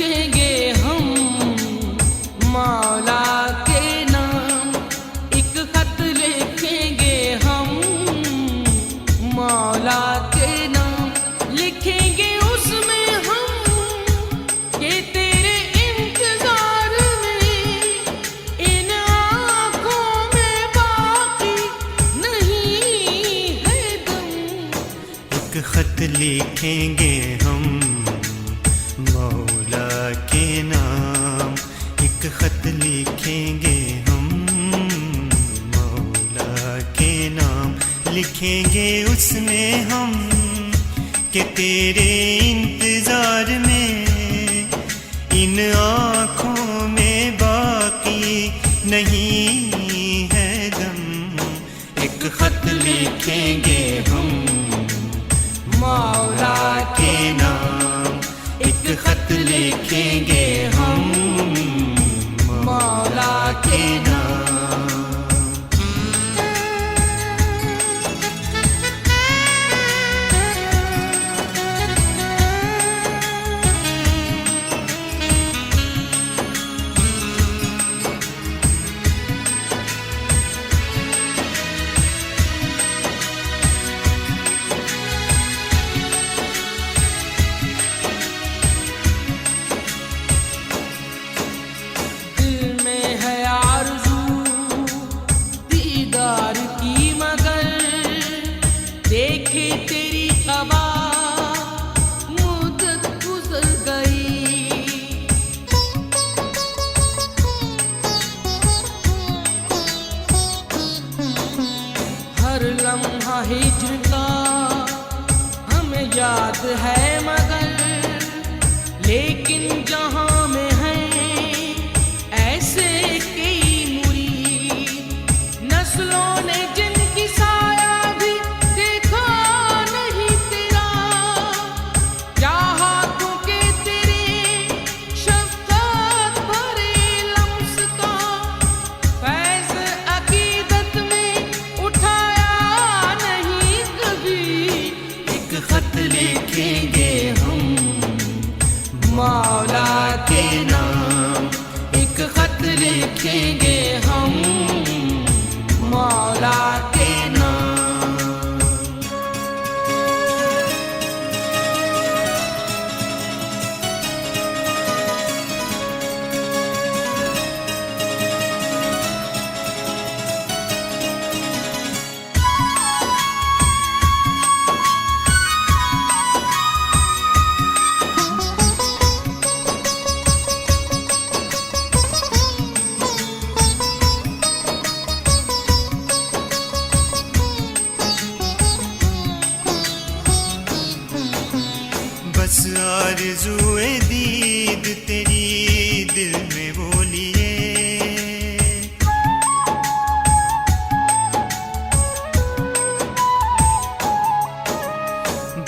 लिखेंगे हम मौला के नाम, एक खत लिखेंगे हम मौला के नाम, लिखेंगे उसमें हम कि तेरे इंतजार में इन आँखों में बाकी नहीं है दम। एक खत लिखेंगे हम मौला के नाम, एक खत लिखेंगे हम मौला के नाम, लिखेंगे उसमें हम कि तेरे इंतजार में इन आँखों में बाकी नहीं है दम। एक खत लिखेंगे हम मौला के नाम, एक खत लिखेंगे हम मौला के नाम। देखे तेरी खबा मुद्दत गुजर गई, हर लम्हा हिज्र का हमें याद है मगर, लेकिन जहां में है ऐसे कई मुरीद नस्लों ने जिनकी साया भी देखा नहीं तेरा, चाहतों के तेरे शफ़क़त भरे लम्स का फैज़ अक़ीदत में उठाया नहीं कभी। एक खत लिखेंगे हम मौला के नाम, एक खत लिखेंगे हम मौला के नाम। बस आरज़ूए दीद तेरी दिल में बोलिए,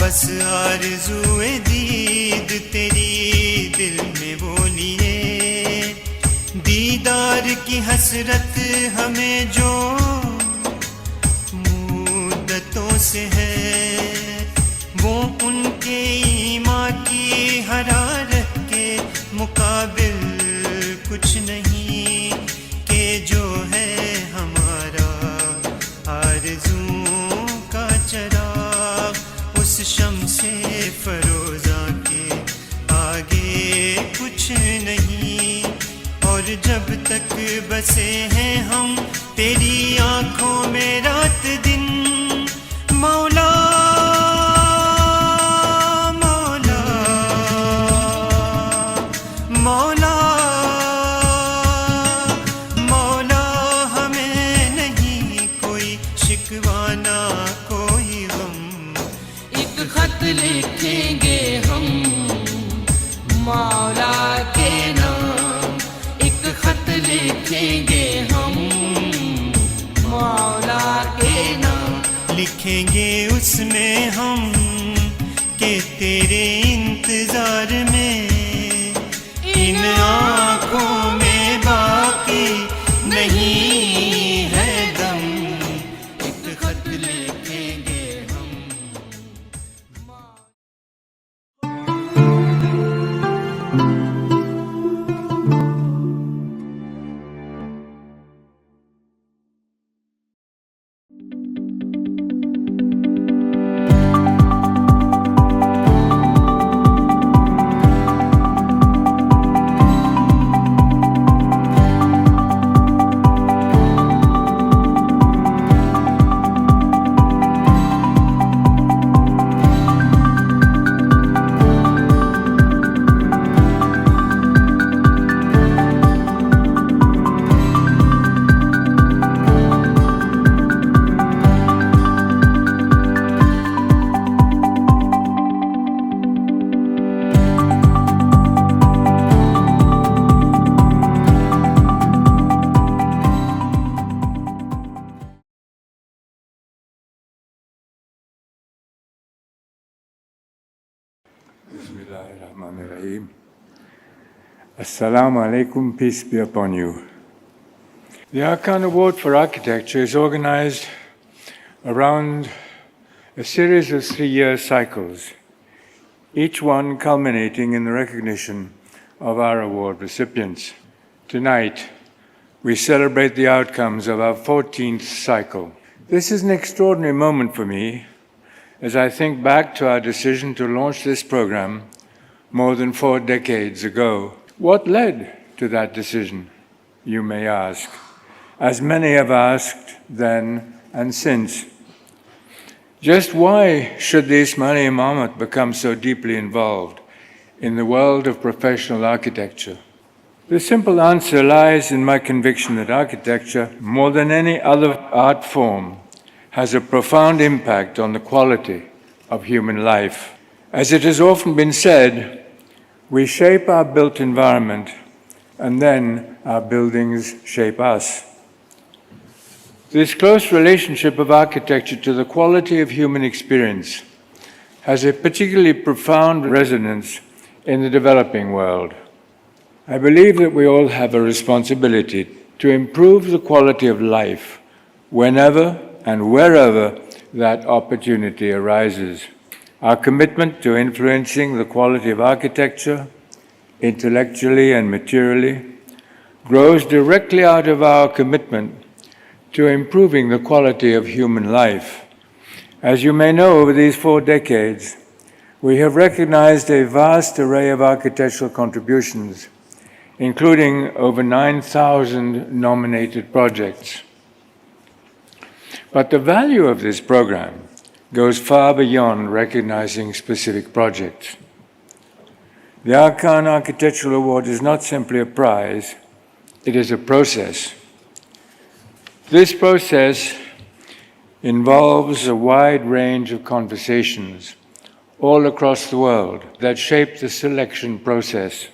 बस आरज़ूए दीद तेरी दिल में बोलिए, दीदार की हसरत हमें जो मुद्दतों से है, वो उनके ईमान की हरारत के मुकाबिल कुछ नहीं, के जो है हमारा आरज़ू का चराग उस शम्से फरोज़ा के आगे कुछ नहीं। और जब तक बसे हैं हम तेरी आँखों में रात दिन मौला मौला मौला, हमें नहीं कोई शिकवाना कोई गम। एक खत लिखेंगे हम मौला के नाम, एक खत लिखेंगे हम मौला के नाम, लिखेंगे उसमें हम कि तेरे इंतजार में इन आँखों में बाकी नहीं है दम। एक खत लिखेंगे हम। Bismillahirrahmanirrahim. Assalamu alaikum, peace be upon you. The Aga Khan Award for Architecture is organized around a series of 3-year cycles, each one culminating in the recognition of our award recipients. Tonight, we celebrate the outcomes of our 14th cycle. This is an extraordinary moment for me as I think back to our decision to launch this program more than 4 decades ago. What led to that decision, you may ask, as many have asked then and since. Just why should the Ismaili Imamate become so deeply involved in the world of professional architecture? The simple answer lies in my conviction that architecture, more than any other art form, has a profound impact on the quality of human life. As it has often been said, we shape our built environment, and then our buildings shape us. This close relationship of architecture to the quality of human experience has a particularly profound resonance in the developing world. I believe that we all have a responsibility to improve the quality of life whenever and wherever that opportunity arises. Our commitment to influencing the quality of architecture, intellectually and materially, grows directly out of our commitment to improving the quality of human life. As you may know, over these 4 decades, we have recognized a vast array of architectural contributions, including over 9,000 nominated projects. But the value of this program goes far beyond recognizing specific projects. The Aga Khan Architectural Award is not simply a prize, it is a process. This process involves a wide range of conversations all across the world that shape the selection process.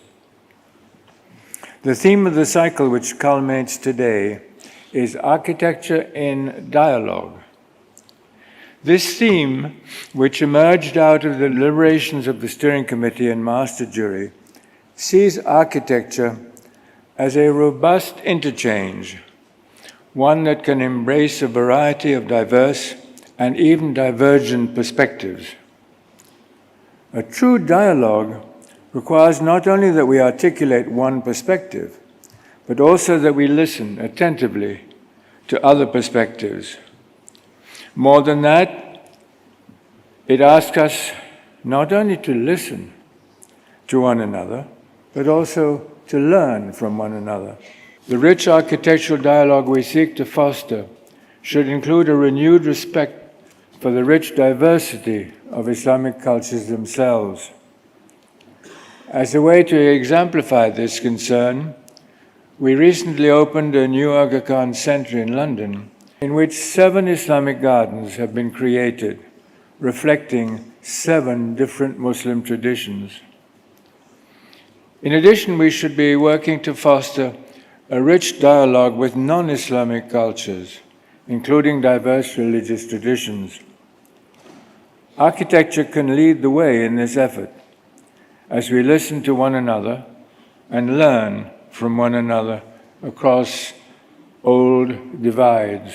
The theme of the cycle, which culminates today, is Architecture in Dialogue. This theme, which emerged out of the deliberations of the steering committee and master jury, sees architecture as a robust interchange, one that can embrace a variety of diverse and even divergent perspectives. A true dialogue requires not only that we articulate one perspective, but also that we listen attentively to other perspectives. More than that, it asks us not only to listen to one another, but also to learn from one another. The rich architectural dialogue we seek to foster should include a renewed respect for the rich diversity of Islamic cultures themselves. As a way to exemplify this concern, we recently opened a new Aga Khan Centre in London, in which 7 Islamic gardens have been created, reflecting 7 different Muslim traditions. In addition, we should be working to foster a rich dialogue with non-Islamic cultures, including diverse religious traditions. Architecture can lead the way in this effort as we listen to one another and learn from one another across old divides.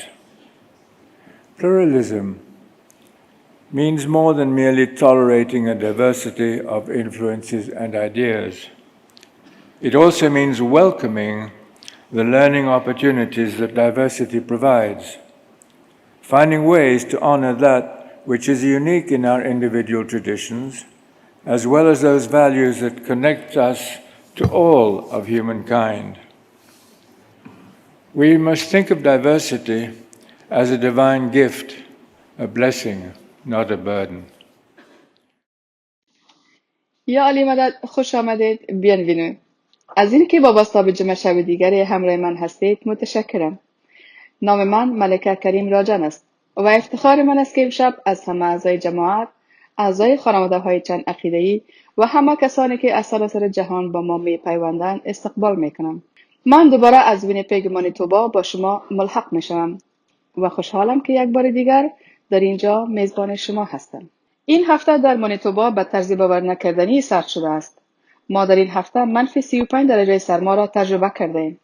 Pluralism means more than merely tolerating a diversity of influences and ideas. It also means welcoming the learning opportunities that diversity provides, finding ways to honor that which is unique in our individual traditions, as well as those values that connect us to all of humankind. We must think of diversity as a divine gift, a blessing, not a burden. یا علی مدد، خوش آمدید، بیانوینو. از اینکه وابسته به جمع شب دیگری همراه من هستید متشکرم. نام من ملکه کریم راجن است و افتخار من است که امشب از همه اعضای جماعت، اعضای خانواده های چند عقیده‌ای و همه کسانی که از سراسر جهان با ما می پیوندند استقبال می کنم. من دوباره از وینیپگ مانیتوبا با شما ملحق می شوم و خوشحالم که یک بار دیگر در اینجا میزبان شما هستم. این هفته در مانیتوبا به طرز باور نکردنی سرد شده است. ما در این هفته منفی 35 درجه سرما را تجربه کرده ایم.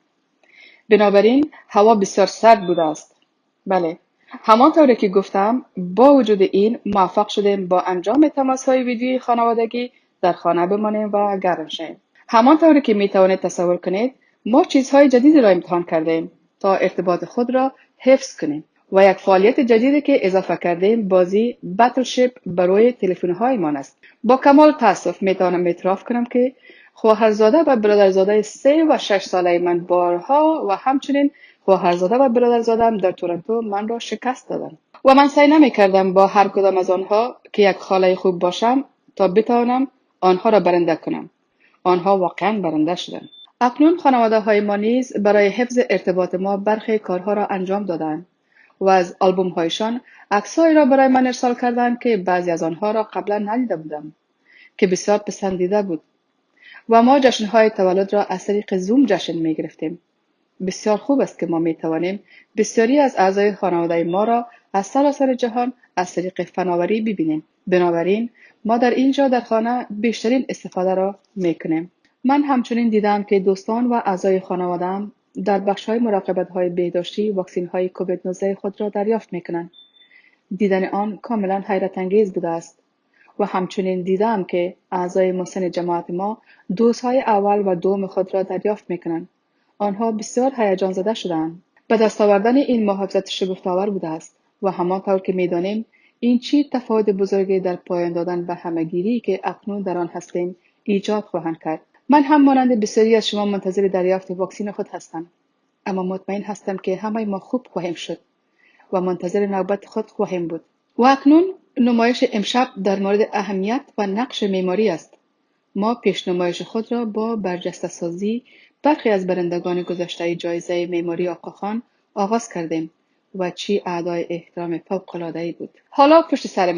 بنابراین هوا بسیار سرد بوده است. بله، همانطوری که گفتم، با وجود این موفق شدیم با انجام تماس‌های ویدیویی خانوادگی در خانه بمانیم و گرم شویم. همانطوری که میتوانید تصور کنید، ما چیزهای جدیدی را امتحان کردیم تا ارتباط خود را حفظ کنیم و یک فعالیت جدیدی که اضافه کردیم بازی بتلشیپ برای تلفن‌هایمان است. با کمال تأسف میتوانم اعتراف کنم که خواهرزاده و برادرزاده 3 و 6 ساله من بارها و همچنین خواهرزاده و برادرزاده‌ام در تورنتو من را شکست دادند و من سعی نمی‌کردم با هر کدام از آنها که یک خاله خوب باشم تا بتوانم آنها را برنده کنم. آنها واقعا برنده شدند. اکنون خانواده‌های ما نیز برای حفظ ارتباط ما برخی کارها را انجام دادند و از آلبوم‌هایشان عکس‌هایی را برای من ارسال کردند که بعضی از آنها را قبلا ندیده بودم که بسیار پسندیده بود. و ما جشن‌های تولد را از طریق زوم جشن می‌گرفتیم. بسیار خوب است که ما می‌توانیم بسیاری از اعضای خانواده ما را از سراسر جهان از طریق فناوری ببینیم. بنابراین ما در اینجا در خانه بیشترین استفاده را می‌کنیم. من همچنین دیدم که دوستان و اعضای خانواده‌ام در بخش‌های مراقبت‌های بهداشتی واکسن‌های کووید 19 خود را دریافت می‌کنند. دیدن آن کاملا حیرت انگیز بوده است. و همچنین دیدم که اعضای مسن جماعت ما دوزهای اول و دوم خود را دریافت میکنند. آنها بسیار هیجان زده شدند. به دست آوردن این محافظت شگفت‌آور بوده است و همانطور که میدانیم این چی تفاوت بزرگی در پایان دادن به همه‌گیری که اکنون در آن هستیم ایجاد خواهند کرد. من هم مانند بسیاری از شما منتظر دریافت واکسن خود هستم، اما مطمئن هستم که همه ما خوب خواهیم شد و منتظر نوبت خود خواهیم بود. و اکنون نمایش امشب در مورد اهمیت و نقش معماری است. ما پیش نمایش خود را با برجسته سازی برخی از برندگان گذشته جایزه معماری آقا خان آغاز کردیم و چی ادای احترام فوق‌العاده‌ای بود. حالا پشت سر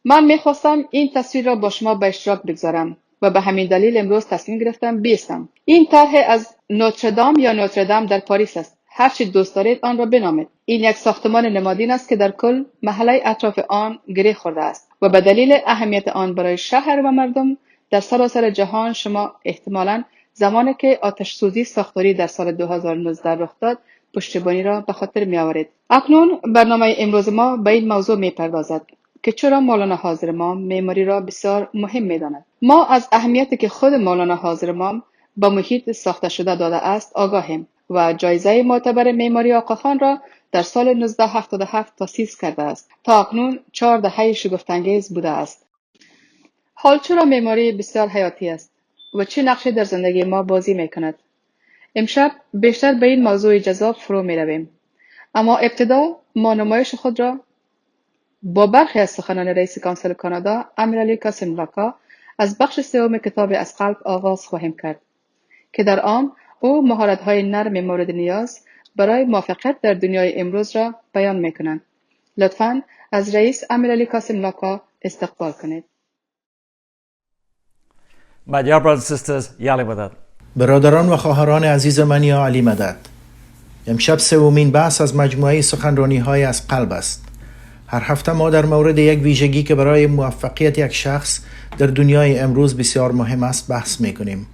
من میخواستم این تصویر را با شما به اشتراک بگذارم و به همین دلیل امروز تصمیم گرفتم بیستم. این طرح از نوتردام یا نوتردام در پاریس است. هر چی دوست دارید آن را بنامید. این یک ساختمان نمادین است که در کل محله اطراف آن گره خورده است و به دلیل اهمیت آن برای شهر و مردم در سراسر جهان شما احتمالاً زمانی که آتش سوزی ساختاری در سال 2019 رخ داد پشتیبانی را به خاطر می آورید. اکنون برنامه امروز ما به این موضوع می پردازد که چرا مولانا حاضر امام معماری را بسیار مهم می داند. ما از اهمیتی که خود مولانا حاضر امام به محیط ساخته شده داده است آگاهیم و جایزه معتبر معماری آقا خان را در سال 1977 تأسیس کرده است. تا اکنون 4 دهه شگفت‌انگیز بوده است. حال چرا معماری بسیار حیاتی است و چه نقشی در زندگی ما بازی می کند؟ امشب بیشتر به این موضوع جذاب فرو می رویم. اما ابتدا ما نمایش خود را با برخی از سخنان رئیس کانسل کانادا امیرعلی قاسم لاکا از بخش سوم کتاب از قلب آغاز خواهیم کرد که در آن او مهارت‌های نرم مورد نیاز برای موفقیت در دنیای امروز را بیان می‌کنند. لطفاً از رئیس امیرعلی قاسم لاکا استقبال کنید. My dear brothers and sisters, Yali Madad. برادران و خواهران عزیز من یا علی مدد، امشب سومین بحث از مجموعه سخنرانی‌های از قلب است. هر هفته ما در مورد یک ویژگی که برای موفقیت یک شخص در دنیای امروز بسیار مهم است بحث می‌کنیم.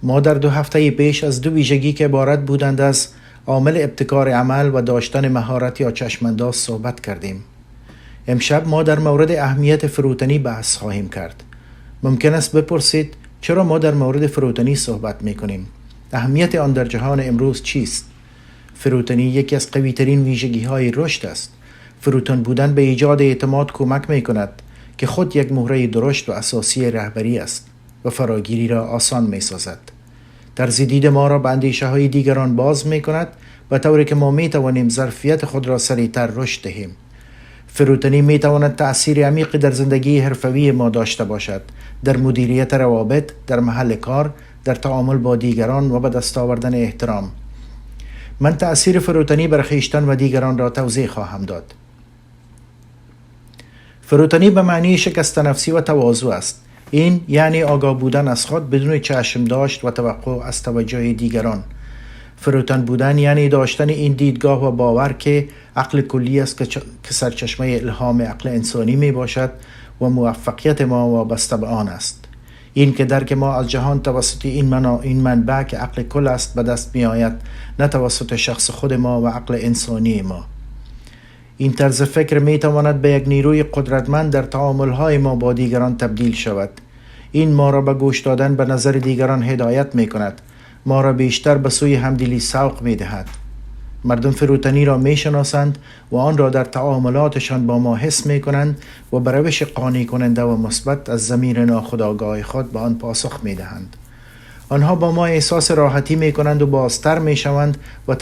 ما در 2 هفته پیش از 2 ویژگی که عبارت بودند از عامل ابتکار عمل و داشتن مهارت یا چشم‌انداز صحبت کردیم. امشب ما در مورد اهمیت فروتنی بحث خواهیم کرد. ممکن است بپرسید چرا ما در مورد فروتنی صحبت می‌کنیم؟ اهمیت آن در جهان امروز چیست؟ فروتنی یکی از قوی‌ترین ویژگی‌های رشد است. فروتن بودن به ایجاد اعتماد کمک می‌کند که خود یک مهره درشت و اساسی رهبری است و فراگیری را آسان می‌سازد. طرز دید ما را به اندیشه‌های دیگران باز می‌کند و طوری که ما می‌توانیم ظرفیت خود را سریع‌تر رشد دهیم. فروتنی می‌تواند تأثیر عمیقی در زندگی حرفوی ما داشته باشد، در مدیریت روابط، در محل کار، در تعامل با دیگران و به دست آوردن احترام. من تأثیر فروتنی بر خویشتن و دیگران را توضیح خواهم داد. فروتنی به معنی شکست نفسی و تواضع است. این یعنی آگاه بودن از خود بدون چشم داشت و توقع از توجه دیگران. فروتن بودن یعنی داشتن این دیدگاه و باور که عقل کلی است که سرچشمه الهام عقل انسانی می باشد و موفقیت ما وابسته به آن است. این که درک ما از جهان توسط این منبع که عقل کل است به دست می آید، نه توسط شخص خود ما و عقل انسانی ما. این طرز فکر می تواند به یک نیروی قدرتمند در تعاملهای ما با دیگران تبدیل شود. این ما را به گوش دادن به نظر دیگران هدایت می کند. ما را بیشتر به سوی همدلی سوق می دهد. مردم فروتنی را می شناسند و آن را در تعاملاتشان با ما حس می کنند و به روش قانع کننده و مثبت از ضمیر ناخودآگاه خود به آن پاسخ می دهند. آنها با ما احساس راحتی می کنند و بازتر می شوند و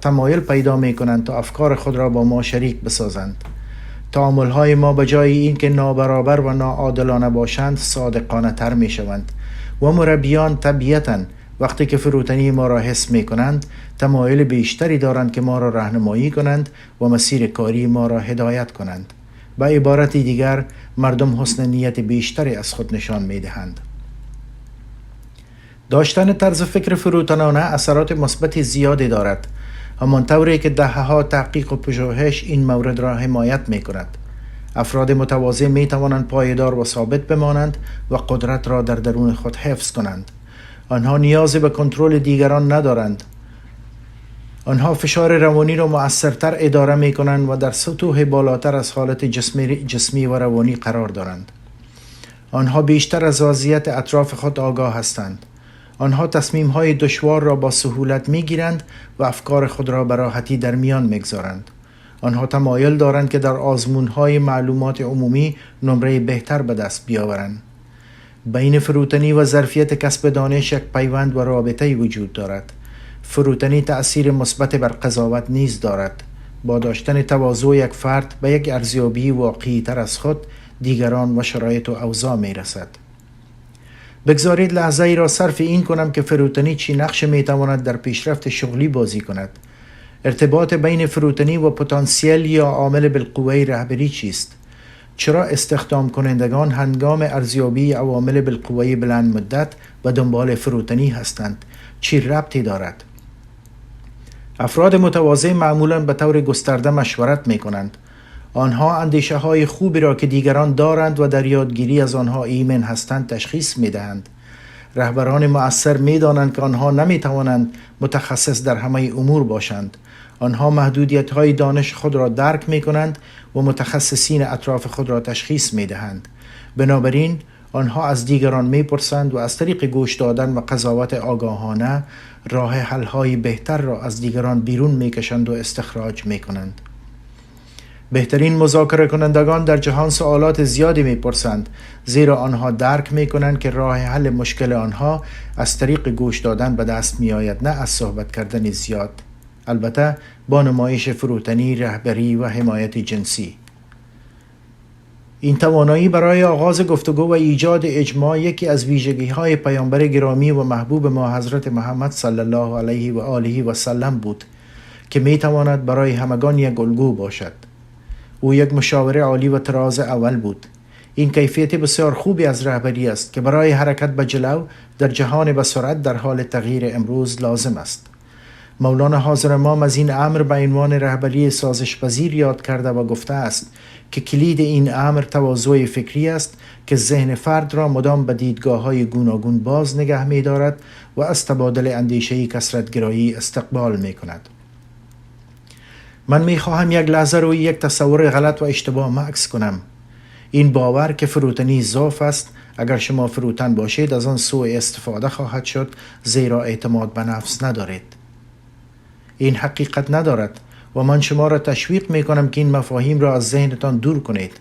تمایل پیدا می کنند تا افکار خود را با ما شریک بسازند. تعاملهای ما به جای این که نابرابر و ناعادلانه باشند صادقانه تر می شوند و مربیان طبیعتاً وقتی که فروتنی ما را حس می کنند تمایل بیشتری دارند که ما را راهنمایی کنند و مسیر کاری ما را هدایت کنند. به عبارت دیگر مردم حسن نیت بیشتری از خود نشان می دهند. داشتن طرز فکر فروتنانه اثرات مثبت زیادی دارد، همانطوری که دهه‌ها تحقیق و پژوهش این مورد را حمایت می کند. افراد متواضع می توانند پایدار و ثابت بمانند و قدرت را در درون خود حفظ کنند. آنها نیازی به کنترل دیگران ندارند. آنها فشار روانی را مؤثرتر اداره می کنند و در سطوح بالاتر از حالت جسمی و روانی قرار دارند. آنها بیشتر از وضعیت اطراف خود آگاه هستند. آنها تصمیم‌های دشوار را با سهولت می‌گیرند و افکار خود را به راحتی در میان می‌گذارند. آنها تمایل دارند که در آزمون‌های معلومات عمومی نمره بهتر به دست بیاورند. بین فروتنی و ظرفیت کسب دانش یک پیوند و رابطه‌ای وجود دارد. فروتنی تأثیر مثبت بر قضاوت نیز دارد. با داشتن تواضع یک فرد به یک ارزیابی واقعی تر از خود، دیگران و شرایط و اوضاع می‌رسد. بگذارید لحظه ای را صرف این کنم که فروتنی چی نقش میتواند در پیشرفت شغلی بازی کند. ارتباط بین فروتنی و پتانسیل یا عامل بالقوه رهبری چیست؟ چرا استخدام کنندگان هنگام ارزیابی عوامل بالقوه بلند مدت و دنبال فروتنی هستند؟ چی ربطی دارد؟ افراد متواضع معمولاً به طور گسترده مشورت می کنند. آنها اندیشه های خوبی را که دیگران دارند و در یادگیری از آنها ایمن هستند تشخیص می دهند. رهبران مؤثر می دانند که آنها نمی توانند متخصص در همه امور باشند. آنها محدودیت های دانش خود را درک می کنند و متخصصین اطراف خود را تشخیص می دهند. بنابراین آنها از دیگران می پرسند و از طریق گوش دادن و قضاوت آگاهانه راه حل های بهتر را از دیگران بیرون می کشند و استخراج می کنند. بهترین مذاکره کنندگان در جهان سوالات زیادی می پرسند، زیرا آنها درک می کنند که راه حل مشکل آنها از طریق گوش دادن به دست می آید، نه از صحبت کردن زیاد. البته با نمایش فروتنی، رهبری و حمایت جنسی. این توانایی برای آغاز گفتگو و ایجاد اجماع یکی از ویژگی‌های پیامبر گرامی و محبوب ما حضرت محمد صلی الله علیه و آله و سلم بود که می تواند برای همگان یک الگو باشد. او یک مشاور عالی و طراز اول بود. این کیفیت بسیار خوبی از رهبری است که برای حرکت به جلو در جهان به سرعت در حال تغییر امروز لازم است. مولانا حاضر امام از این امر به عنوان رهبری سازش پذیر یاد کرده و گفته است که کلید این امر تواضع فکری است که ذهن فرد را مدام به دیدگاه‌های گوناگون باز نگه می‌دارد و از تبادل اندیشه‌ای کثرت‌گرایی استقبال می‌کند. من می‌خواهم یک لحظه روی یک تصور غلط و اشتباه مکث کنم. این باور که فروتنی ضعف است، اگر شما فروتن باشید از آن سوء استفاده خواهد شد، زیرا اعتماد به نفس ندارید. این حقیقت ندارد و من شما را تشویق می کنم که این مفاهیم را از ذهنتان دور کنید.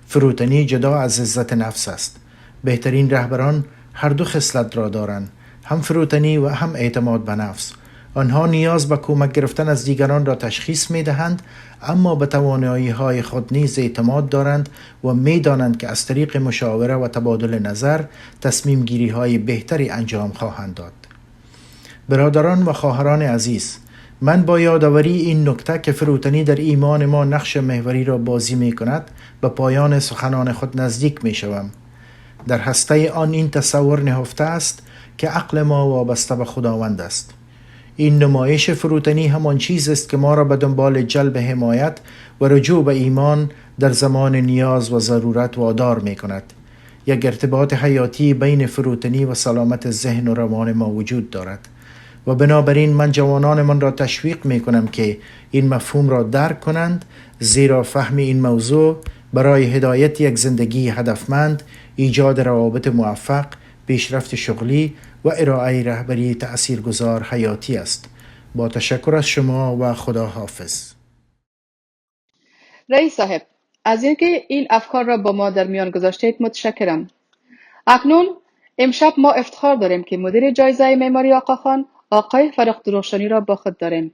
فروتنی جدا از عزت نفس است. بهترین رهبران هر دو خصلت را دارند، هم فروتنی و هم اعتماد به نفس. آنها نیاز به کمک گرفتن از دیگران را تشخیص می دهند، اما به توانایی های خود نیز اعتماد دارند و می دانند که از طریق مشاوره و تبادل نظر تصمیم گیری های بهتری انجام خواهند داد. برادران و خواهران عزیز، من با یادآوری این نکته که فروتنی در ایمان ما نقش محوری را بازی می کند به پایان سخنان خود نزدیک می شوم. در هسته آن این تصور نهفته است که عقل ما وابسته به خداوند است. این نمایش فروتنی همان چیز است که ما را به دنبال جلب حمایت و رجوع به ایمان در زمان نیاز و ضرورت وادار می کند. یک ارتباط حیاتی بین فروتنی و سلامت ذهن و روان ما وجود دارد و بنابراین من جوانان من را تشویق می کنم که این مفهوم را درک کنند، زیرا فهم این موضوع برای هدایت یک زندگی هدفمند، ایجاد روابط موفق، پیشرفت شغلی و ارائه رهبری تأثیرگذار حیاتی است. با تشکر از شما و خدا حافظ. رئیس صاحب، از اینکه این افکار را با ما در میان گذاشتید متشکرم. اکنون امشب ما افتخار داریم که مدیر جایزه معماری آقا خان، آقای فرخ درخشانی را با خود داریم.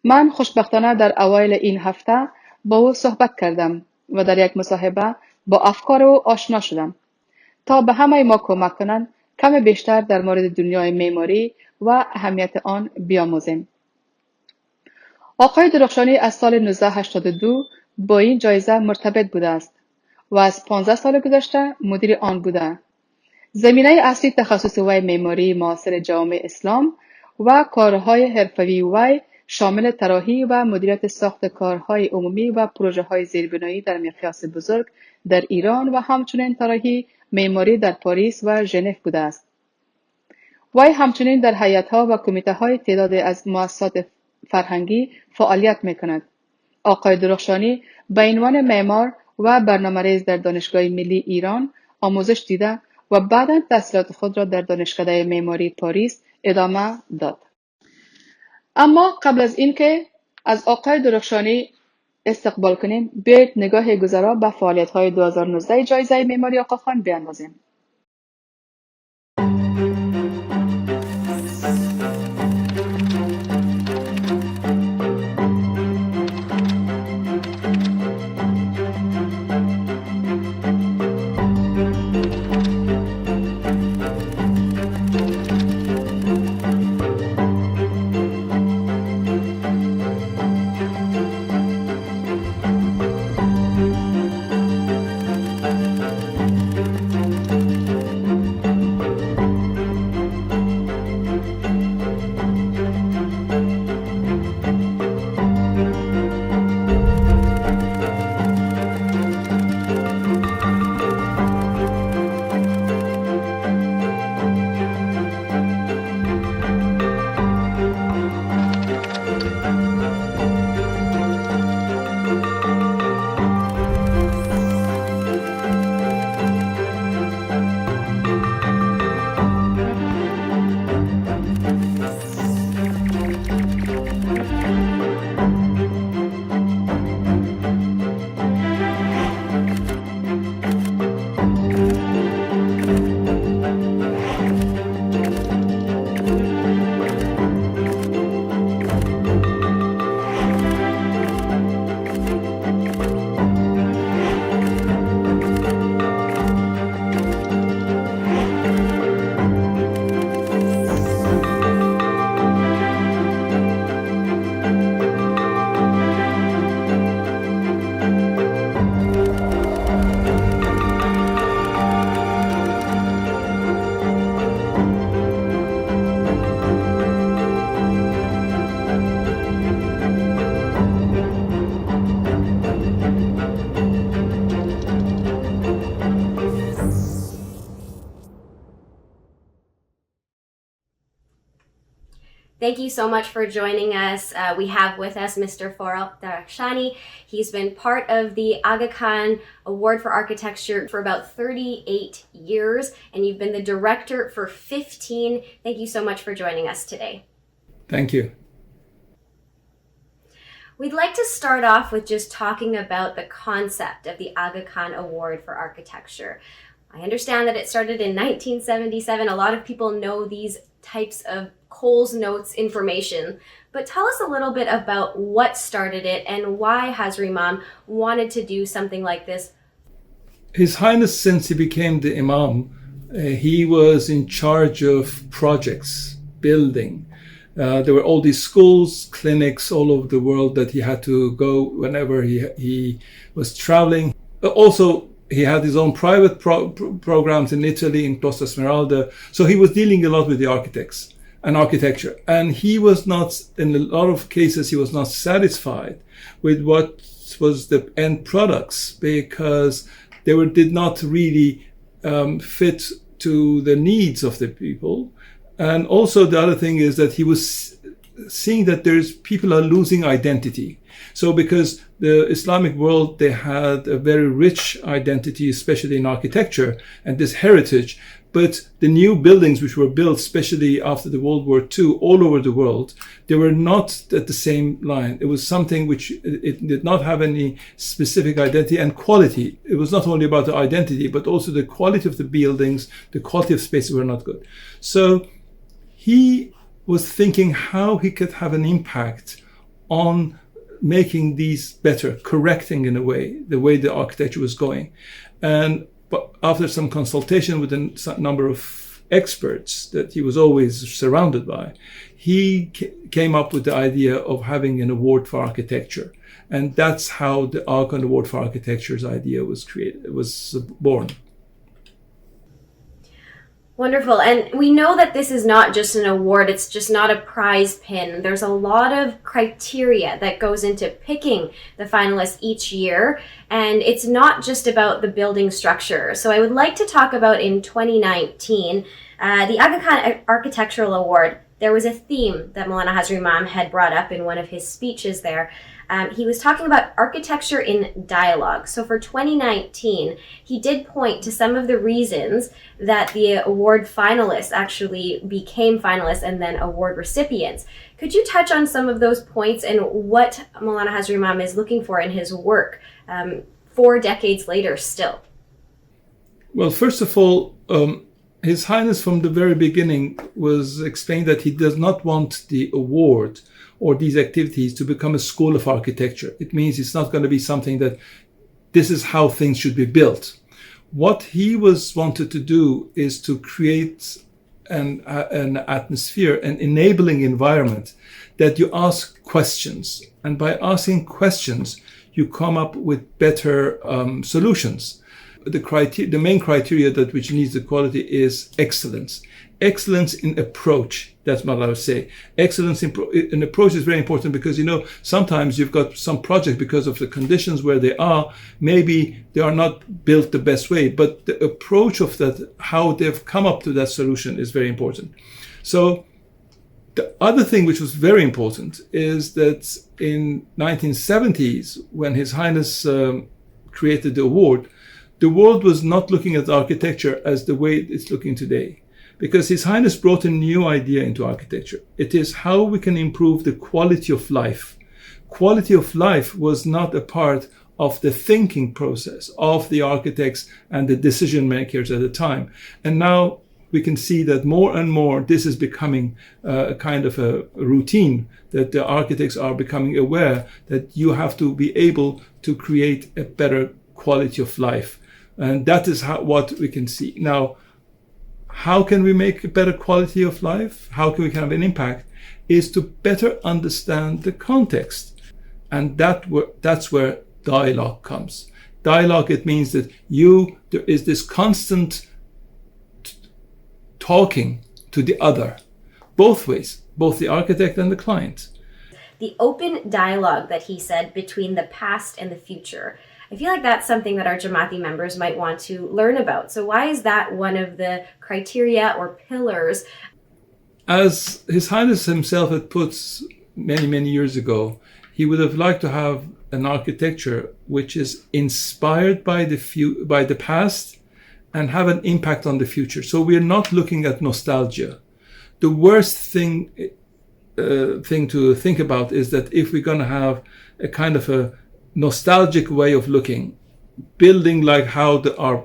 من خوشبختانه در اوایل این هفته با او صحبت کردم و در یک مصاحبه با افکار او آشنا شدم تا به همه ما کمک کنند کم بیشتر در مورد دنیای معماری و اهمیت آن بیاموزیم. آقای درخشانی از سال 1982 با این جایزه مرتبط بوده است و از 15 سال گذشته مدیر آن بوده. زمینه اصلی تخصص وی معماری معاصر جامعه اسلام و کارهای حرفه‌ای وی شامل طراحی و مدیریت ساخت کارهای عمومی و پروژه‌های زیربنایی در مقیاس بزرگ در ایران و همچنین طراحی معماری در پاریس و ژنو بوده است. وی همچنین در هیئت‌ها و کمیته‌های تعدادی از مؤسسات فرهنگی فعالیت می‌کند. آقای درخشانی به عنوان معمار و برنامه‌ریز در دانشگاه ملی ایران آموزش دیده و بعداً تحصیلات خود را در دانشکده معماری پاریس ادامه داد. اما قبل از اینکه از آقای درخشانی استقبال کنیم، بیایید نگاه گذرا به فعالیت‌های 2019 جایزه معماری آقا خان بیاندازیم. Thank you so much for joining us. We have with us Mr. Farsi Darkhshani. He's been part of the Aga Khan Award for Architecture for about 38 years, and you've been the director for 15. Thank you so much for joining us today. Thank you. We'd like to start off with just talking about the concept of the Aga Khan Award for Architecture. I understand that it started in 1977. A lot of people know these types of Coles Notes information, but tell us a little bit about what started it and why Hazri Imam wanted to do something like this. His Highness, since he became the Imam, he was in charge of projects, building. There were all these schools, clinics all over the world that he had to go whenever he was traveling. Also, he had his own private programs in Italy, in Costa Smeralda. So he was dealing a lot with the architects. and architecture. And he was not, in a lot of cases, he was not satisfied with what was the end products, because they did not really fit to the needs of the people. And also the other thing is that he was seeing that people are losing identity. So because the Islamic world, they had a very rich identity, especially in architecture and this heritage. But the new buildings which were built, especially after the World War II, all over the world, they were not at the same line. It was something which it did not have any specific identity and quality. It was not only about the identity, but also the quality of the buildings, the quality of spaces were not good. So he was thinking how he could have an impact on making these better, correcting in a way, the way the architecture was going. But after some consultation with a number of experts that he was always surrounded by, he came up with the idea of having an award for architecture. And that's how the Aga Khan Award for Architecture's idea was born. Wonderful. And we know that this is not just an award, it's just not a prize pin. There's a lot of criteria that goes into picking the finalists each year, and it's not just about the building structure. So I would like to talk about in 2019, the Aga Khan Architectural Award. There was a theme that Maulana Hazar Imam had brought up in one of his speeches there. He was talking about architecture in dialogue. So for 2019, he did point to some of the reasons that the award finalists actually became finalists and then award recipients. Could you touch on some of those points and what Maulana Hazar Imam is looking for in his work 4 decades later still? Well, first of all, His Highness from the very beginning was explained that he does not want the award or these activities to become a school of architecture. It means it's not going to be something that this is how things should be built. What he wanted to do is to create an atmosphere, an enabling environment that you ask questions. And by asking questions, you come up with better solutions. The main criteria that which needs the quality is excellence. Excellence in approach. That's what I would say. Excellence in approach is very important because, sometimes you've got some project because of the conditions where they are, maybe they are not built the best way, but the approach of that, how they've come up to that solution is very important. So the other thing which was very important is that in 1970s, when His Highness created the award, the world was not looking at architecture as the way it's looking today. Because His Highness brought a new idea into architecture. It is how we can improve the quality of life. Quality of life was not a part of the thinking process of the architects and the decision makers at the time. And now we can see that more and more this is becoming a kind of a routine, that the architects are becoming aware that you have to be able to create a better quality of life. And that is what we can see. Now, how can we make a better quality of life? How can we have an impact? Is to better understand the context. And that's where dialogue comes. Dialogue, it means that there is this constant talking to the other, both ways, both the architect and the client. The open dialogue that he said between the past and the future. I feel like that's something that our Jamaati members might want to learn about. So why is that one of the criteria or pillars? As His Highness himself had put many, many years ago, he would have liked to have an architecture which is inspired by the past and have an impact on the future. So we're not looking at nostalgia. The worst thing to think about is that if we're going to have a kind of a nostalgic way of looking, building like how our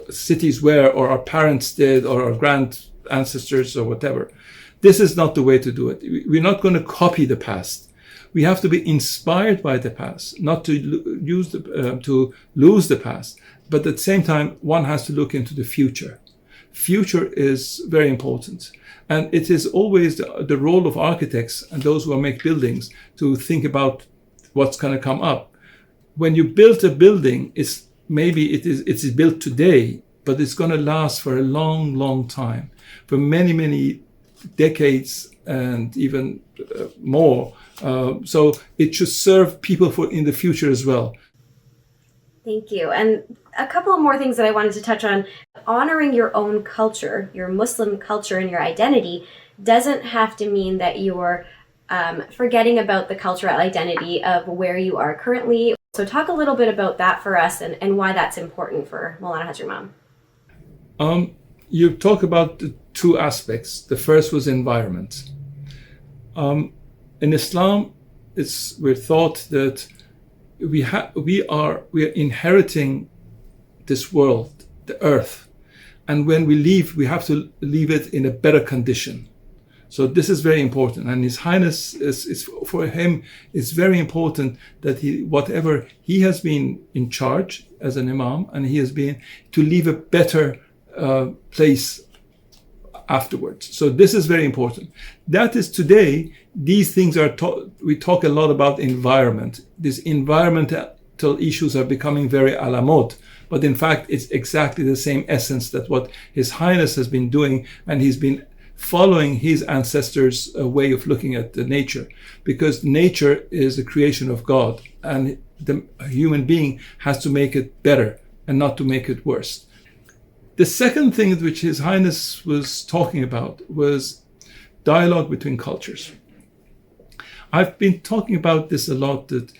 cities were, or our parents did, or our grand ancestors, or whatever. This is not the way to do it. We're not going to copy the past. We have to be inspired by the past, not to lose the past. But at the same time, one has to look into the future. Future is very important. And it is always the role of architects and those who make buildings to think about what's going to come up. When you build a building, it's built today, but it's going to last for a long, long time, for many, many decades and even more. So it should serve people in the future as well. Thank you. And a couple of more things that I wanted to touch on. Honoring your own culture, your Muslim culture and your identity doesn't have to mean that you're forgetting about the cultural identity of where you are currently. So talk a little bit about that for us and why that's important for Maulana Hazrat Imam. You talk about the two aspects. The first was environment. In Islam, we're taught that we are inheriting this world, the earth, and when we leave, we have to leave it in a better condition. So this is very important, and His Highness is for him. It's very important that whatever he has been in charge as an imam, and he has been to leave a better place afterwards. So this is very important. That is today, these things are we talk a lot about environment. These environmental issues are becoming very à la mode. But in fact, it's exactly the same essence that what His Highness has been doing, and he's been following his ancestors' way of looking at the nature, because nature is the creation of God, and the human being has to make it better and not to make it worse. The second thing which His Highness was talking about was dialogue between cultures. I've been talking about this a lot, that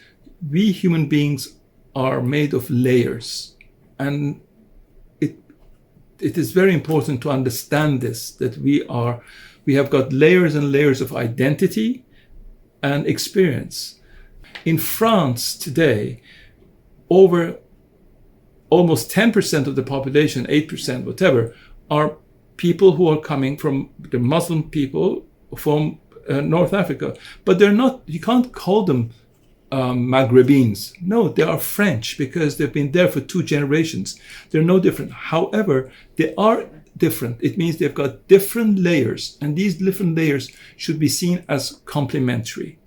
we human beings are made of layers, and it is very important to understand this, that we have got layers and layers of identity and experience. In France today, over almost 10% of the population, 8%, whatever, are people who are coming from the Muslim people from North Africa. But they're not, you can't call them Maghrebins. No, they are French because they've been there for 2 generations. They're no different. However, they are different. It means they've got different layers, and these different layers should be seen as complementary.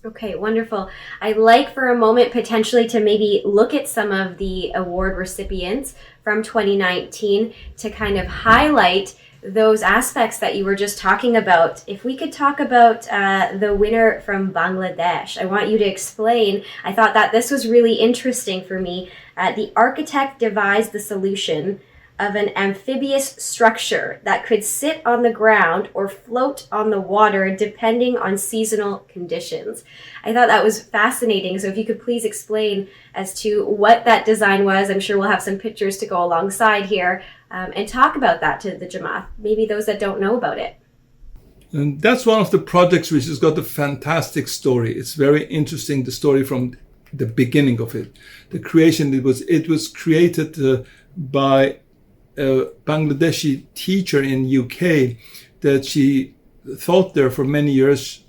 Okay, wonderful. I'd like for a moment potentially to maybe look at some of the award recipients from 2019 to kind of highlight those aspects that you were just talking about. If we could talk about the winner from Bangladesh, I want you to explain. I thought that this was really interesting for me. The architect devised the solution of an amphibious structure that could sit on the ground or float on the water depending on seasonal conditions. I thought that was fascinating. So if you could please explain as to what that design was. I'm sure we'll have some pictures to go alongside here, and talk about that to the Jamaat, maybe those that don't know about it. And that's one of the projects which has got a fantastic story. It's very interesting, the story from the beginning of it. The creation, it was created by a Bangladeshi teacher in UK that she taught there for many years.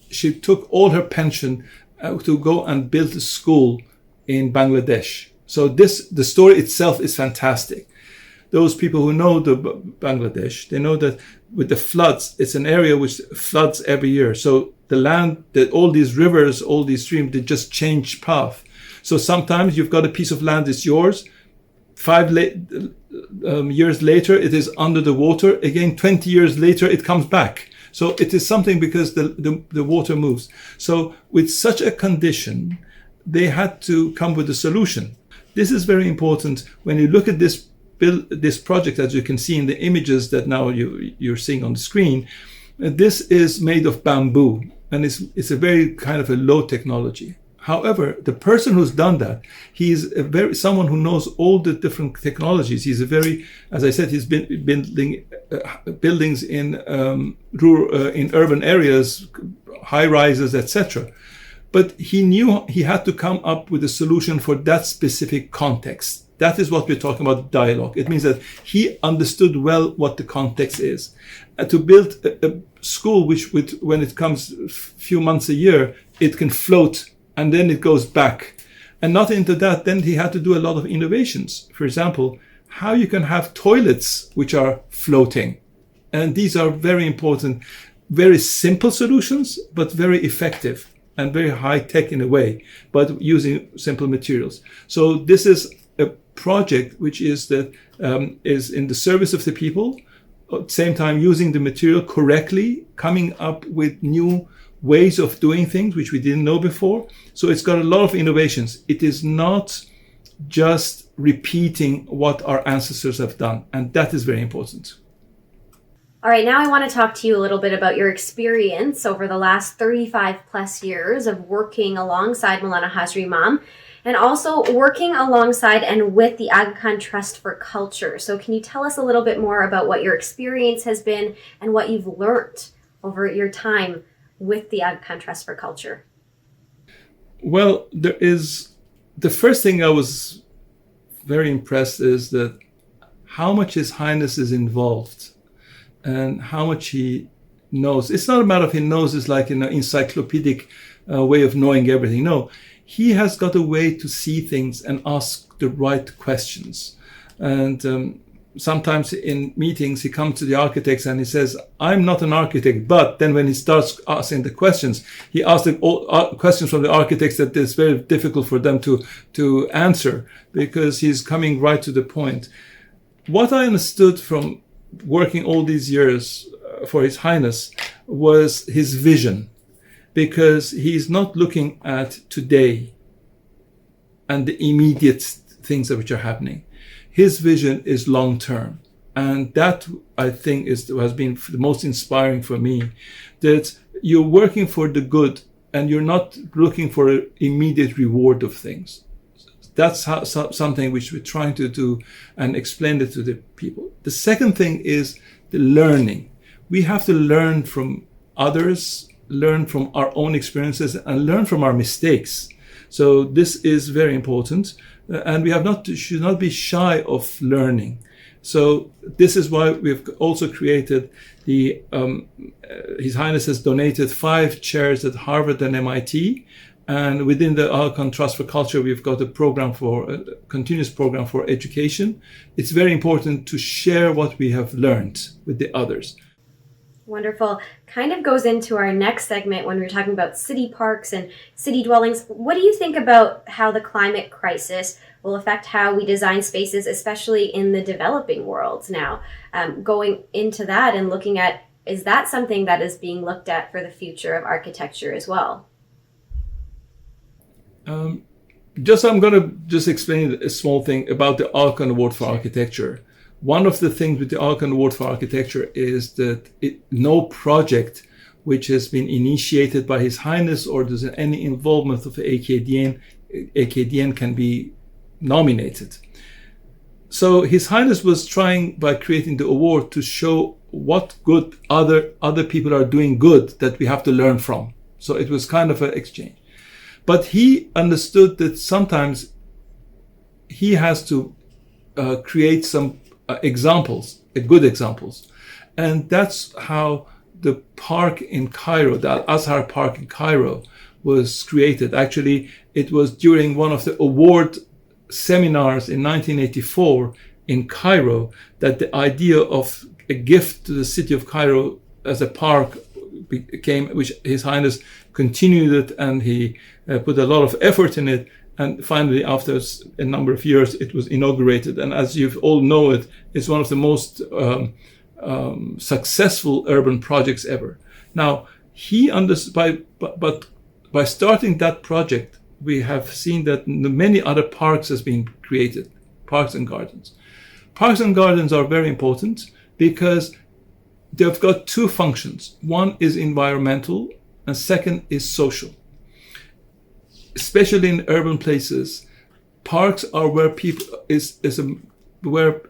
She took all her pension to go and build a school in Bangladesh. So the story itself is fantastic. Those people who know the Bangladesh, they know that with the floods, it's an area which floods every year. So the land, all these rivers, all these streams, they just change path. So sometimes you've got a piece of land, it's yours. 5 years later, it is under the water. Again, 20 years later, it comes back. So it is something because the water moves. So with such a condition, they had to come with a solution. This is very important when you look at this project, as you can see in the images that now you're seeing on the screen. This is made of bamboo, and it's a very kind of a low technology. However, the person who's done that, he's someone who knows all the different technologies. He's as I said, he's been building buildings in urban areas, high rises, etc. But he knew he had to come up with a solution for that specific context. That is what we're talking about, dialogue. It means that he understood well what the context is. To build a school which, when it comes a few months a year, it can float and then it goes back. And not into that, then he had to do a lot of innovations. For example, how you can have toilets which are floating. And these are very important, very simple solutions, but very effective and very high tech in a way, but using simple materials. So this is a project which is in the service of the people, at the same time using the material correctly, coming up with new ways of doing things which we didn't know before. So it's got a lot of innovations. It is not just repeating what our ancestors have done, and that is very important. All right, now I want to talk to you a little bit about your experience over the last 35 plus years of working alongside Maulana Hazri Imam and also working alongside and with the Aga Khan Trust for Culture. So can you tell us a little bit more about what your experience has been and what you've learned over your time with the Aga Khan Trust for Culture? Well, the first thing I was very impressed is that how much His Highness is involved and how much he knows. It's not a matter of he knows, it's like an encyclopedic way of knowing everything. No, he has got a way to see things and ask the right questions. And sometimes in meetings, he comes to the architects and he says, I'm not an architect, but then when he starts asking the questions, he asks the questions from the architects that it's very difficult for them to answer because he's coming right to the point. What I understood from working all these years for His Highness was his vision, because he's not looking at today and the immediate things which are happening. His vision is long term, and that I think has been the most inspiring for me, that you're working for the good and you're not looking for an immediate reward of things. That's something which we're trying to do and explain it to the people. The second thing is the learning. We have to learn from others, learn from our own experiences, and learn from our mistakes. So this is very important, and we should not be shy of learning. So this is why we've also created His Highness has donated 5 chairs at Harvard and MIT. And within the Aga Khan Trust for Culture, we've got a continuous program for education. It's very important to share what we have learned with the others. Wonderful. Kind of goes into our next segment when we're talking about city parks and city dwellings. What do you think about how the climate crisis will affect how we design spaces, especially in the developing world now? Going into that and looking at, is that something that is being looked at for the future of architecture as well? I'm going to explain a small thing about the Aga Khan Award for Architecture. One of the things with the Aga Khan Award for Architecture is that no project which has been initiated by His Highness or there's any involvement of the AKDN can be nominated. So His Highness was trying, by creating the award, to show what good other people are doing good that we have to learn from. So it was kind of an exchange. But he understood that sometimes he has to create some examples, good examples. And that's how the park in Cairo, the Al-Azhar Park in Cairo, was created. Actually, it was during one of the award seminars in 1984 in Cairo that the idea of a gift to the city of Cairo as a park became, which His Highness continued it, and he put a lot of effort in it. And finally, after a number of years, it was inaugurated. And as you all know, it's one of the most successful urban projects ever. Now, he understood, by starting that project, we have seen that many other parks has been created, parks and gardens. Parks and gardens are very important because they've got 2 functions. One is environmental, and second is social. Especially in urban places, parks are where where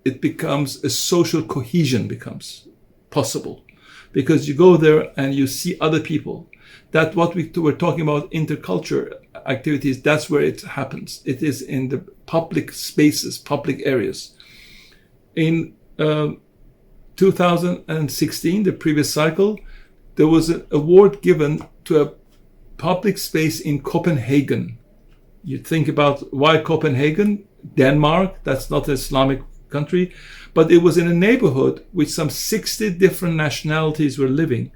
it becomes a social cohesion becomes possible, because you go there and you see other people. That what we were talking about, intercultural activities, that's where it happens. It is in the public spaces, public areas. In 2016, the previous cycle, there was an award given to a public space in Copenhagen. You think about why Copenhagen, Denmark, that's not an Islamic country, but it was in a neighborhood with some 60 different nationalities were living.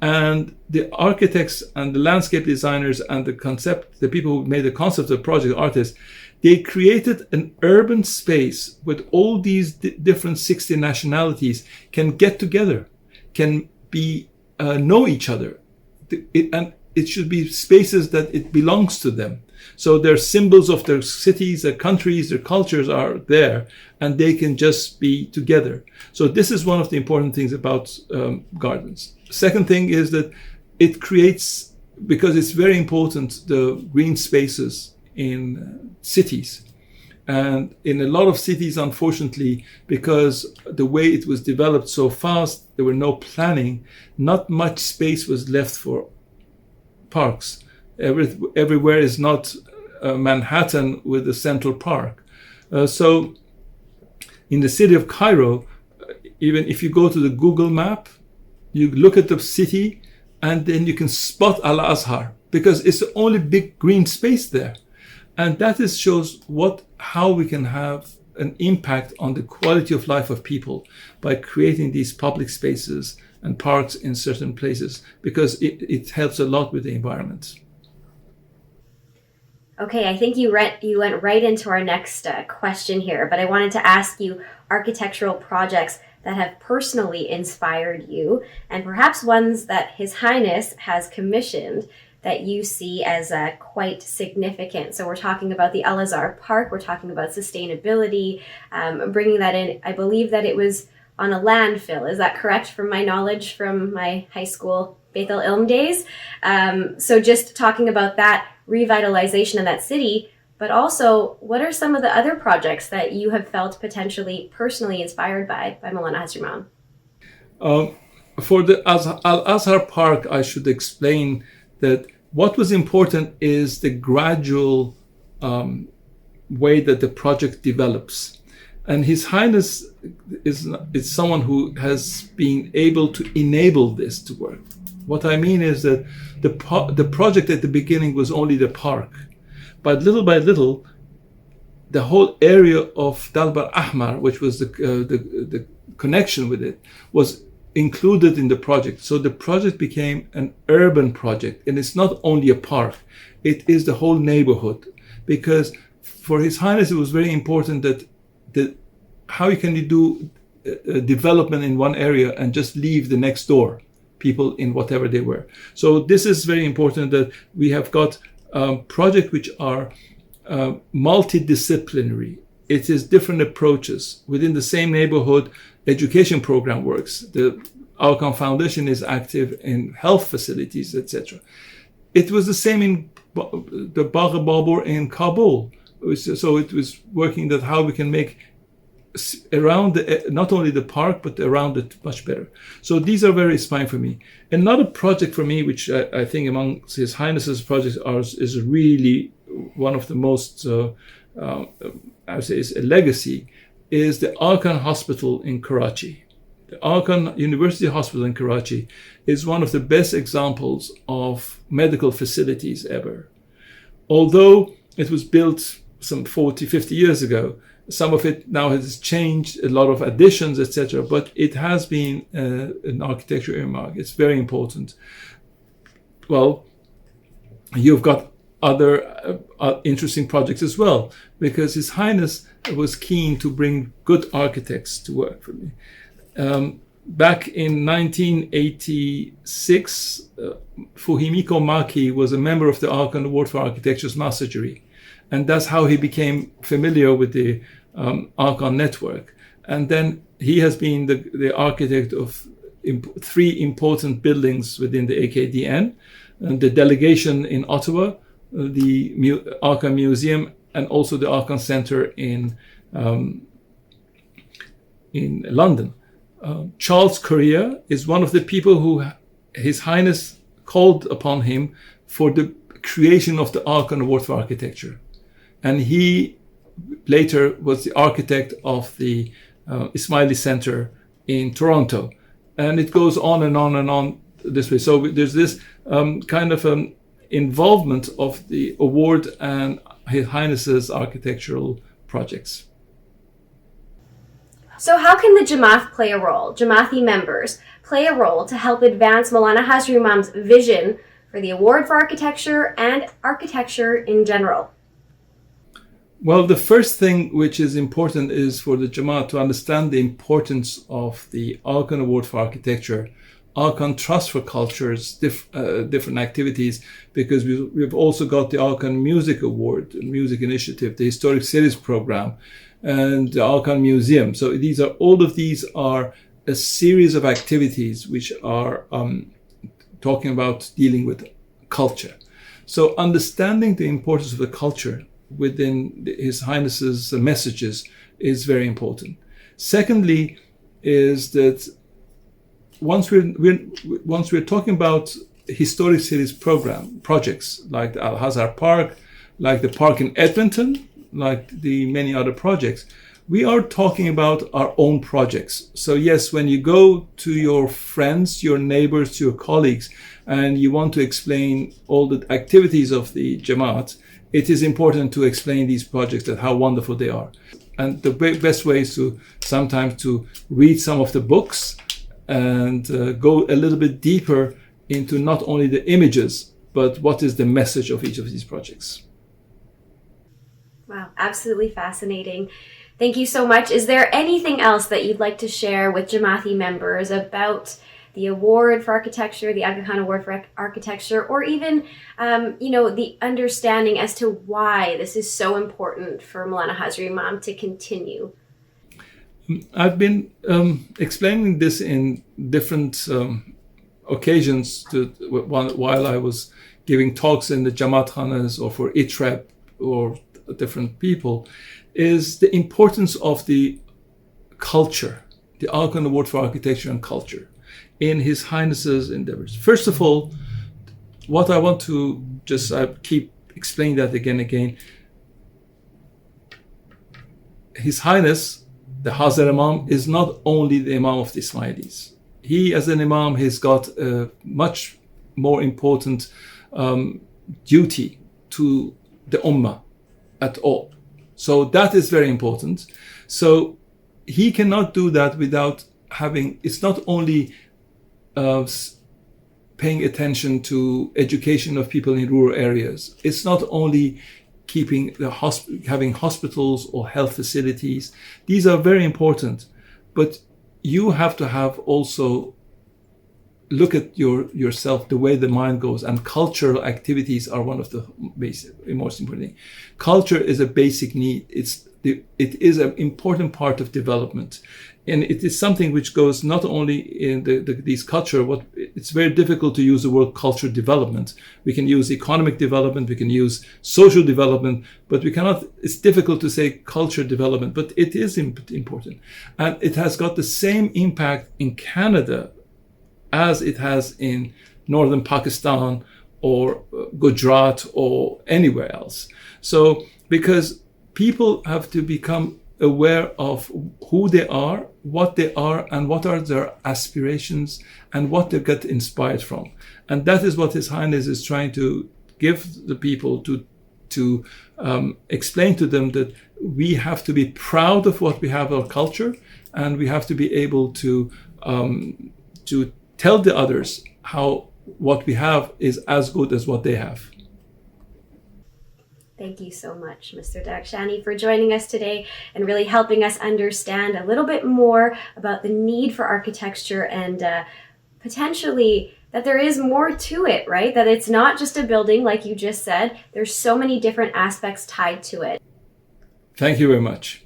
And the architects and the landscape designers and the people who made the concept of the project, artists, They created an urban space with all these different 60 nationalities can get together, can be know each other. And it should be spaces that it belongs to them. So their symbols of their cities, their countries, their cultures are there, and they can just be together. So this is one of the important things about gardens. Second thing is that it creates, because it's very important, the green spaces in cities. And in a lot of cities, unfortunately, because the way it was developed so fast, there were no planning, not much space was left for parks. Everywhere is not Manhattan with a central park. So in the city of Cairo, even if you go to the Google map, you look at the city and then you can spot Al-Azhar because it's the only big green space there. And that shows how we can have an impact on the quality of life of people by creating these public spaces and parks in certain places, because it helps a lot with the environment. Okay, I think you went right into our next question here, but I wanted to ask you architectural projects that have personally inspired you, and perhaps ones that His Highness has commissioned that you see as quite significant. So we're talking about the Al-Azhar Park, we're talking about sustainability, bringing that in. I believe that it was on a landfill. Is that correct from my knowledge from my high school Beit al-Ilm days? So just talking about that revitalization of that city, but also what are some of the other projects that you have felt potentially personally inspired by Maulana Hazrat Imam? For the Al-Azhar Park, I should explain that what was important is the gradual way that the project develops. And His Highness is someone who has been able to enable this to work. What I mean is that the project at the beginning was only the park. But little by little, the whole area of Dalbar Ahmar, which was the connection with it, was included in the project. So the project became an urban project. And it's not only a park, it is the whole neighborhood. Because for His Highness, it was very important that how can you do development in one area and just leave the next door people in whatever they were. So this is very important that we have got projects which are multidisciplinary. It is different approaches. Within the same neighborhood, education program works. The Aga Khan Foundation is active in health facilities, etc. It was the same in the Bagh Babur in Kabul. So it was working that how we can make around not only the park but around it much better. So these are very inspiring for me. Another project for me, which I think among His Highness's projects is really one of the most I would say is a legacy, is the Aga Khan Hospital in Karachi. The Aga Khan University Hospital in Karachi is one of the best examples of medical facilities ever. Although it was built some 40, 50 years ago, some of it now has changed, a lot of additions, etc. But it has been an architecture earmark. It's very important. Well, you've got other interesting projects as well, because His Highness was keen to bring good architects to work for me. Back in 1986, Fumihiko Maki was a member of the Aga Khan Award for Architecture's master jury. And that's how he became familiar with the Aga Khan network. And then he has been the architect of three important buildings within the AKDN, the delegation in Ottawa, the Aga Khan Museum, and also the Aga Khan Center in London. Charles Correa is one of the people who His Highness called upon him for the creation of the Aga Khan Award for Architecture. And he later was the architect of the Ismaili Center in Toronto. And it goes on and on and on this way. So there's this kind of involvement of the award and His Highness's architectural projects. So how can the Jamaat play a role, Jamaathi members play a role to help advance Maulana Hazrat Imam's vision for the award for architecture and architecture in general? Well, the first thing which is important is for the Jamaat to understand the importance of the Aga Khan Award for Architecture, Aga Khan Trust for Cultures, different activities, because we've also got the Aga Khan Music Award, Music Initiative, the Historic Cities Program, and the Aga Khan Museum. So all of these are a series of activities which are talking about dealing with culture. So understanding the importance of the culture within His Highness's messages is very important. Secondly, is that once we're talking about historic cities projects like the Al-Hazar Park, like the park in Edmonton, like the many other projects, we are talking about our own projects. So yes, when you go to your friends, your neighbors, your colleagues, and you want to explain all the activities of the Jamaat, it is important to explain these projects and how wonderful they are. And the best way is sometimes to read some of the books and go a little bit deeper into not only the images, but what is the message of each of these projects. Wow, absolutely fascinating. Thank you so much. Is there anything else that you'd like to share with Jamaati members about the award for architecture, the Aga Khan Award for Architecture, or even, the understanding as to why this is so important for Maulana Hazrat Imam to continue? I've been explaining this in different occasions while I was giving talks in the Jamaat Khanas or for ITREP or different people, is the importance of the culture, the Aga Khan Award for Architecture and Culture in His Highness's endeavors. First of all, what I want to I keep explaining that again. His Highness, the Hazrat Imam, is not only the Imam of the Ismailis. He, as an Imam, has got a much more important duty to the Ummah at all. So that is very important. So he cannot do that without it's not only paying attention to education of people in rural areas. It's not only having hospitals or health facilities. These are very important, but you have to have also look at yourself, the way the mind goes, and cultural activities are one of the most important things. Culture is a basic need. It is an important part of development, and it is something which goes not only in these culture. It's very difficult to use the word culture development. We can use economic development, we can use social development, but we cannot. It's difficult to say culture development, but it is important, and it has got the same impact in Canada as it has in northern Pakistan or Gujarat or anywhere else. So because people have to become aware of who they are, what they are, and what are their aspirations and what they get inspired from. And that is what His Highness is trying to give the people to explain to them, that we have to be proud of what we have, our culture, and we have to be able to tell the others how what we have is as good as what they have. Thank you so much, Mr. Dakshani, for joining us today and really helping us understand a little bit more about the need for architecture and potentially that there is more to it, right? That it's not just a building, like you just said. There's so many different aspects tied to it. Thank you very much.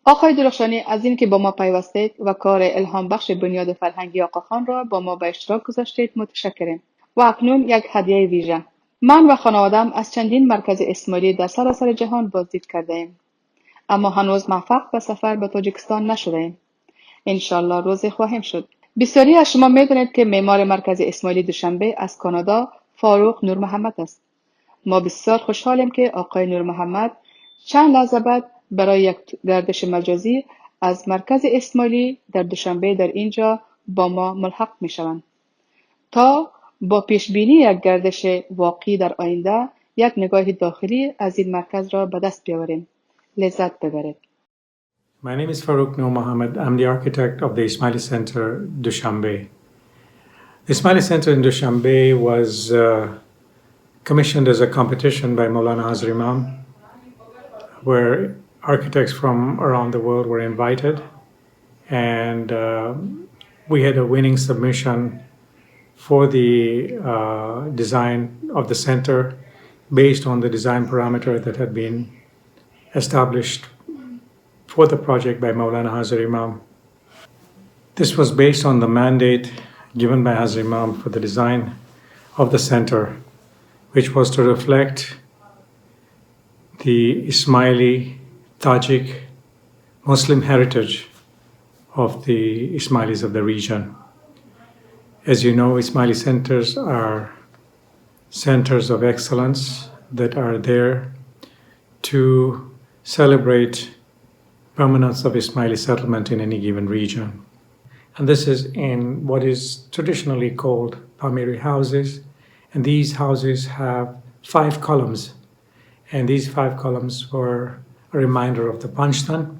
آقای درخشانی، از این که با ما پیوستید و کار الهام بخش بنیاد فرهنگی آقا خان را با ما به اشتراک گذاشتید متشکرم. و اکنون یک هدیه ویژه. من و خانوادم از چندین مرکز اسماعیلی در سراسر جهان بازدید کرده ایم. اما هنوز موفق به سفر به تاجیکستان نشده ایم. انشالله روزی خواهیم شد. بسیاری از شما میدونید که معمار مرکز اسماعیلی دوشنبه از کانادا فاروق نور محمد است. ما بسیار خوشحالیم که آقای نور محمد چند لحظه بعد برای یک گردش مجازی از مرکز اسماعیلی در دوشنبه در اینجا با ما ملحق می شوند تا با پیشبینی یک گردش واقعی در آینده یک نگاه داخلی از این مرکز را به دست بیاوریم. لذت ببرید. My name is Farooq Noor Mohammed. I'm the architect of the Ismaili Center, Dushanbe. The Ismaili Center in Dushanbe was commissioned as a competition by Maulana Hazrat Imam where architects from around the world were invited, and we had a winning submission for the design of the center based on the design parameter that had been established for the project by Maulana Hazar Imam. This was based on the mandate given by Hazar Imam for the design of the center, which was to reflect the Ismaili, Tajik, Muslim heritage of the Ismailis of the region. As you know, Ismaili centers are centers of excellence that are there to celebrate permanence of Ismaili settlement in any given region. And this is in what is traditionally called Pamiri houses. And these houses have 5 columns. And these 5 columns were a reminder of the Panchtan.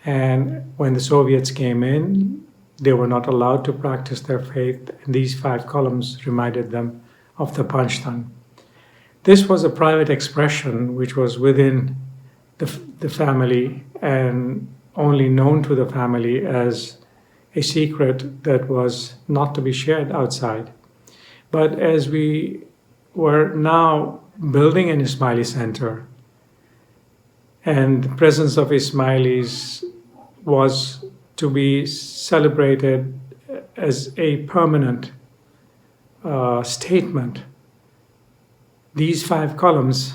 And when the Soviets came in, they were not allowed to practice their faith. And these 5 columns reminded them of the Panchtan. This was a private expression which was within the family and only known to the family as a secret that was not to be shared outside. But as we were now building an Ismaili center, and the presence of Ismailis was to be celebrated as a permanent statement, these 5 columns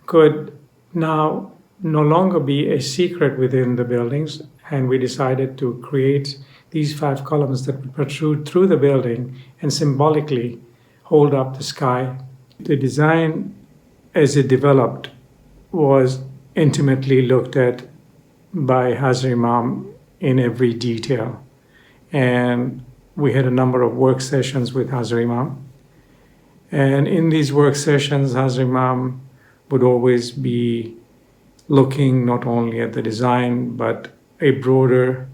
could now no longer be a secret within the buildings, and we decided to create these 5 columns that would protrude through the building and symbolically hold up the sky. The design as it developed was intimately looked at by Hazar Imam in every detail, and we had a number of work sessions with Hazar Imam. And in these work sessions, Hazar Imam would always be looking not only at the design, but a broader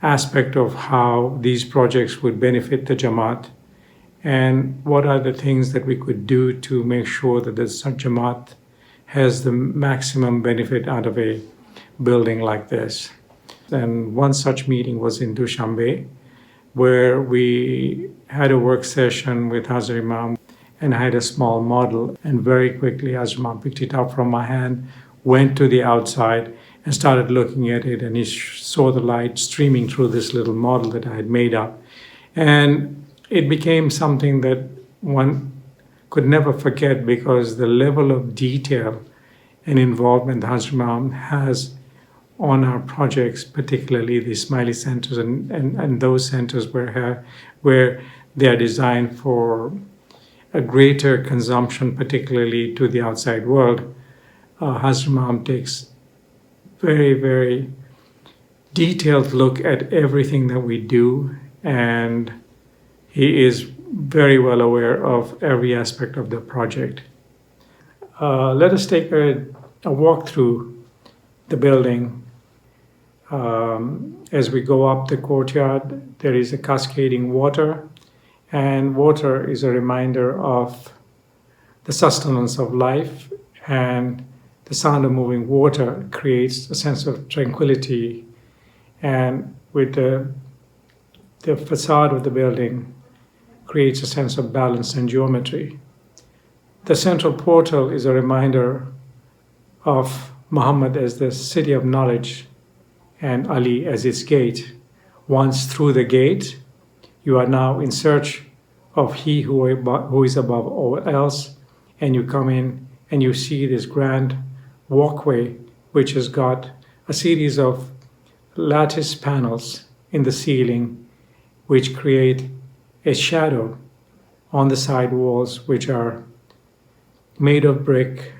aspect of how these projects would benefit the Jamaat, and what are the things that we could do to make sure that the Jamaat has the maximum benefit out of a building like this. And one such meeting was in Dushanbe, where we had a work session with Hazar Imam, and I had a small model, and very quickly Hazar Imam picked it up from my hand, went to the outside and started looking at it, and he saw the light streaming through this little model that I had made up. And it became something that one could never forget, because the level of detail and involvement that Hazar Imam has on our projects, particularly the Ismaili centers and those centers where they are designed for a greater consumption, particularly to the outside world. Hazar Imam takes very, very detailed look at everything that we do, and he is very well aware of every aspect of the project. Let us take a walk through the building. As we go up the courtyard, there is a cascading water, and water is a reminder of the sustenance of life, and the sound of moving water creates a sense of tranquility. And with the facade of the building creates a sense of balance and geometry. The central portal is a reminder of Muhammad as the city of knowledge and Ali as its gate. Once through the gate, you are now in search of He who is above all else, and you come in and you see this grand walkway which has got a series of lattice panels in the ceiling which create a shadow on the side walls, which are made of brick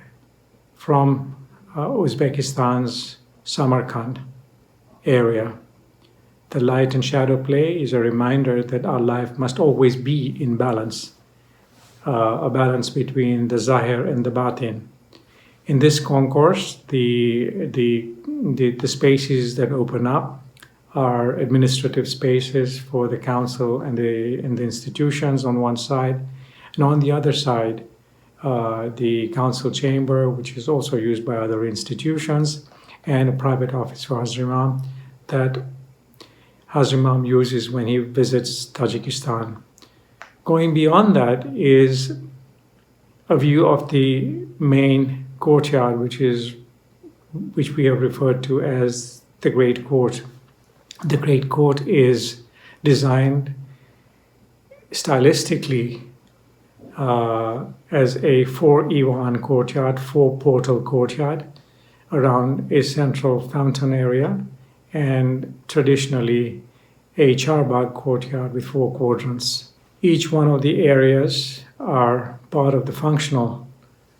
from Uzbekistan's Samarkand area. The light and shadow play is a reminder that our life must always be in balance, a balance between the Zahir and the Batin. In this concourse, the spaces that open up are administrative spaces for the council and the institutions on one side, and on the other side, the council chamber, which is also used by other institutions, and a private office for Hazrat Imam that Hazrat Imam uses when he visits Tajikistan. Going beyond that is a view of the main courtyard, which we have referred to as the Great Court. The Great Court is designed stylistically as a 4-Iwan courtyard, 4-portal courtyard around a central fountain area, and traditionally a charbagh courtyard with 4 quadrants. Each one of the areas are part of the functional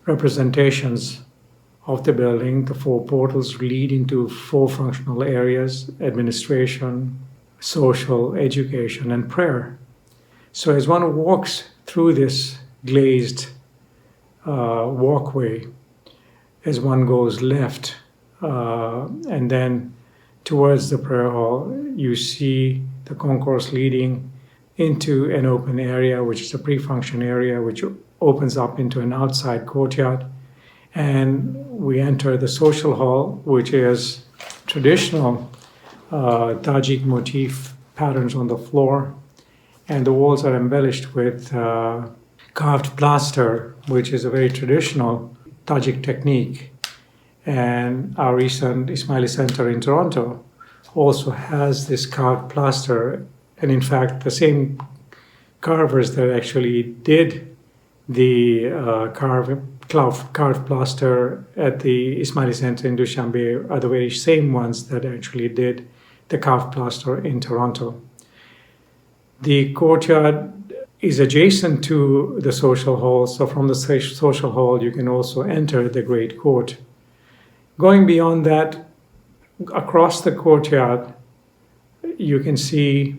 representations of the building. The 4 portals lead into 4 functional areas: administration, social, education, and prayer. So as one walks through this glazed walkway, as one goes left and then towards the prayer hall, you see the concourse leading into an open area, which is a pre-function area, which opens up into an outside courtyard. And we enter the social hall, which is traditional Tajik motif patterns on the floor. And the walls are embellished with carved plaster, which is a very traditional Tajik technique. And our recent Ismaili Center in Toronto also has this carved plaster. And in fact, the same carvers that actually did the carved plaster at the Ismaili Center in Dushanbe are the very same ones that actually did the carved plaster in Toronto. The courtyard is adjacent to the social hall, so from the social hall you can also enter the Great Court. Going beyond that, across the courtyard, you can see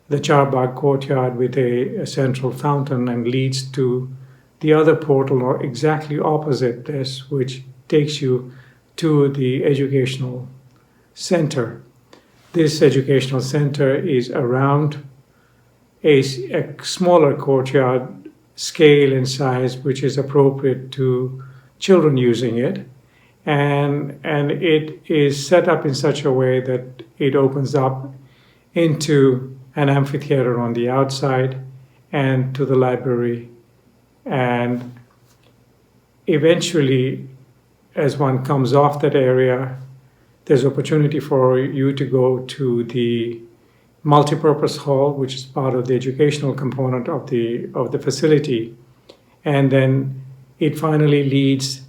the charbagh courtyard with a central fountain, and leads to the other portal or exactly opposite this, which takes you to the educational center. This educational center is around a smaller courtyard scale and size, which is appropriate to children using it. And it is set up in such a way that it opens up into an amphitheater on the outside and to the library. And eventually, as one comes off that area, there's opportunity for you to go to the multipurpose hall, which is part of the educational component of the facility. And then it finally leads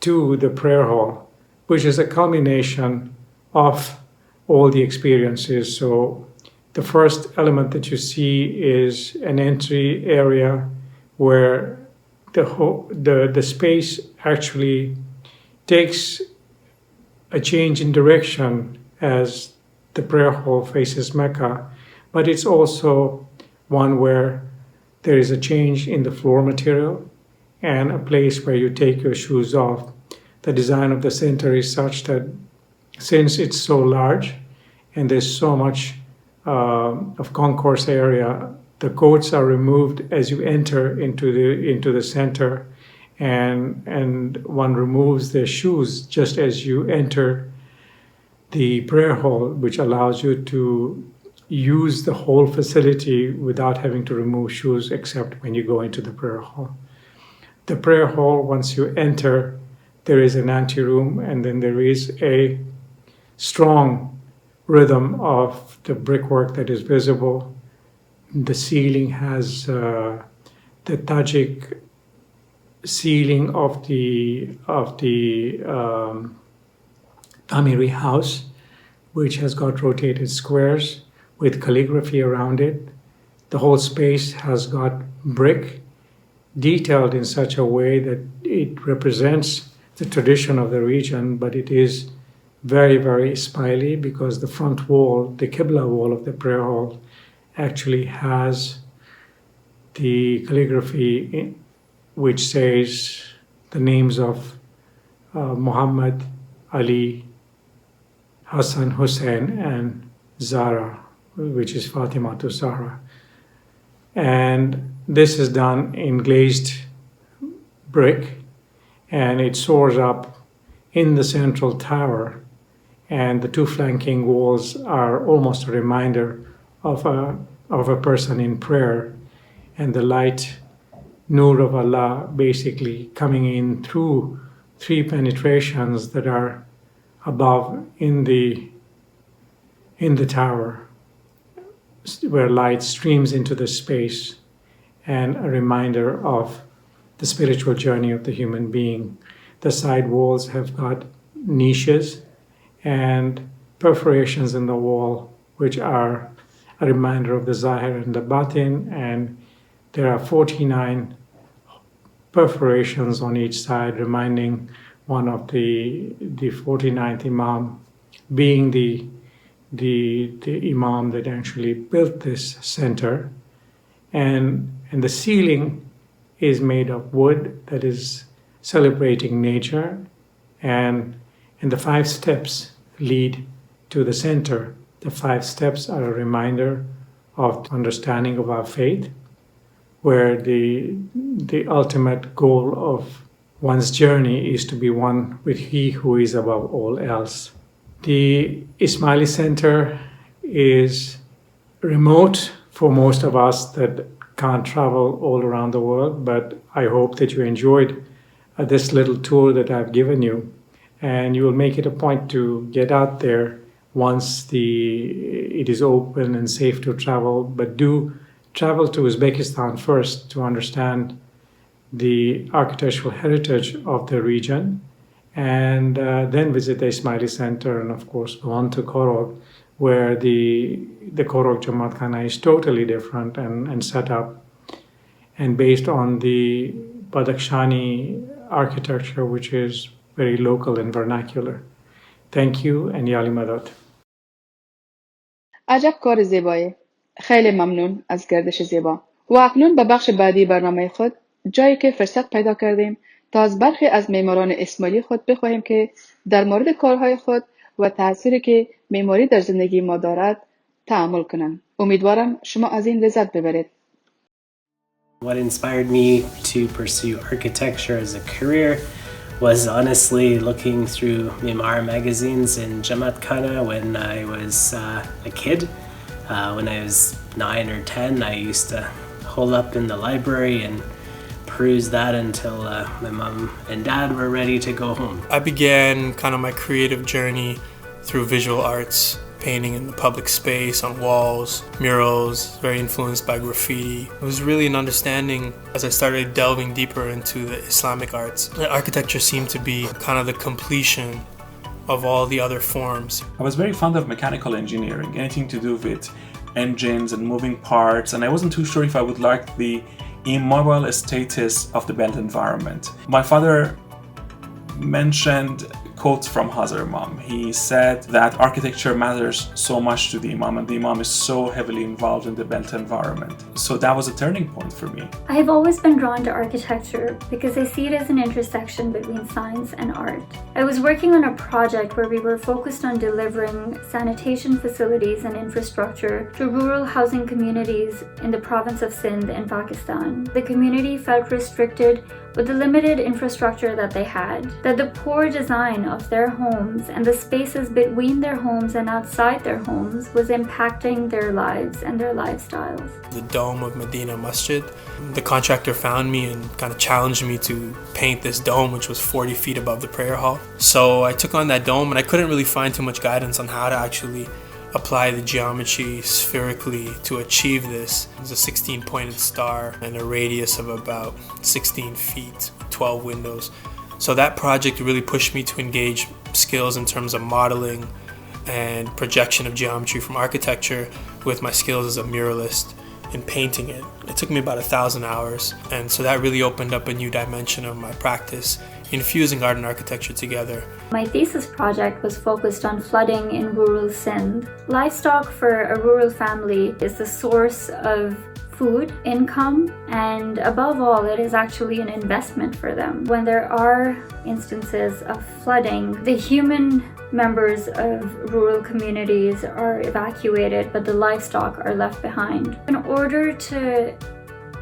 to the prayer hall, which is a culmination of all the experiences. So the first element that you see is an entry area where the space actually takes a change in direction as the prayer hall faces Mecca, but it's also one where there is a change in the floor material and a place where you take your shoes off. The design of the center is such that since it's so large and there's so much of concourse area, the coats are removed as you enter into the center, and one removes their shoes just as you enter the prayer hall, which allows you to use the whole facility without having to remove shoes except when you go into the prayer hall. The prayer hall, once you enter, there is an anteroom, and then there is a strong rhythm of the brickwork that is visible. The ceiling has the Tajik ceiling of the Amiri house, which has got rotated squares with calligraphy around it. The whole space has got brick detailed in such a way that it represents the tradition of the region, but it is very, very Ismaili, because the front wall, the Qibla wall of the prayer hall, actually has the calligraphy which says the names of Muhammad, Ali, Hassan, Hussein, and Zara, which is Fatima to Zahra. And this is done in glazed brick, and it soars up in the central tower. And the two flanking walls are almost a reminder of a person in prayer, and the light, Nur of Allah, basically coming in through three penetrations that are above in the tower, where light streams into the space, and a reminder of the spiritual journey of the human being. The side walls have got niches and perforations in the wall, which are a reminder of the Zahir and the Batin, and there are 49 perforations on each side, reminding one of the 49th Imam being the Imam that actually built this center. And the ceiling is made of wood that is celebrating nature, and the 5 steps lead to the center. The 5 steps are a reminder of understanding of our faith, where the ultimate goal of one's journey is to be one with He who is above all else. The Ismaili Center is remote for most of us that can't travel all around the world, but I hope that you enjoyed this little tour that I've given you, and you will make it a point to get out there once it is open and safe to travel, but do travel to Uzbekistan first to understand the architectural heritage of the region, and then visit the Ismaili Center, and of course go on to Korog, where the Korog Jamaat Khana is totally different and set up and based on the Badakhshani architecture, which is very local and vernacular. Thank you and Yali Madad. عجب کار زیبایه. خیلی ممنون از گردش زیبا. و اکنون به بخش بعدی برنامه خود، جایی که فرصت پیدا کردیم تا از برخی از معماران اسماعیلی خود بخواهیم که در مورد کارهای خود و تأثیری که معماری در زندگی ما دارد تأمل کنند. امیدوارم شما از این لذت ببرید. What inspired me to pursue architecture as a career was honestly looking through Mimar magazines in Jamaat Khana when I was a kid. When I was 9 or 10, I used to hole up in the library and peruse that until my mom and dad were ready to go home. I began kind of my creative journey through visual arts, painting in the public space, on walls, murals, very influenced by graffiti. It was really an understanding as I started delving deeper into the Islamic arts. The architecture seemed to be kind of the completion of all the other forms. I was very fond of mechanical engineering, anything to do with engines and moving parts, and I wasn't too sure if I would like the immobile status of the built environment. My father mentioned quotes from Hazar Imam. He said that architecture matters so much to the Imam, and the Imam is so heavily involved in the built environment. So that was a turning point for me. I have always been drawn to architecture because I see it as an intersection between science and art. I was working on a project where we were focused on delivering sanitation facilities and infrastructure to rural housing communities in the province of Sindh in Pakistan. The community felt restricted with the limited infrastructure that they had, that the poor design of their homes and the spaces between their homes and outside their homes was impacting their lives and their lifestyles. The dome of Medina Masjid, the contractor found me and kind of challenged me to paint this dome, which was 40 feet above the prayer hall. So I took on that dome, and I couldn't really find too much guidance on how to actually apply the geometry spherically to achieve this. It was a 16-pointed star and a radius of about 16 feet, 12 windows. So that project really pushed me to engage skills in terms of modeling and projection of geometry from architecture with my skills as a muralist in painting it. It took me about 1,000 hours, and so that really opened up a new dimension of my practice, infusing art and architecture together. My thesis project was focused on flooding in rural Sindh. Livestock for a rural family is the source of food, income, and above all, it is actually an investment for them. When there are instances of flooding, the human members of rural communities are evacuated, but the livestock are left behind. In order to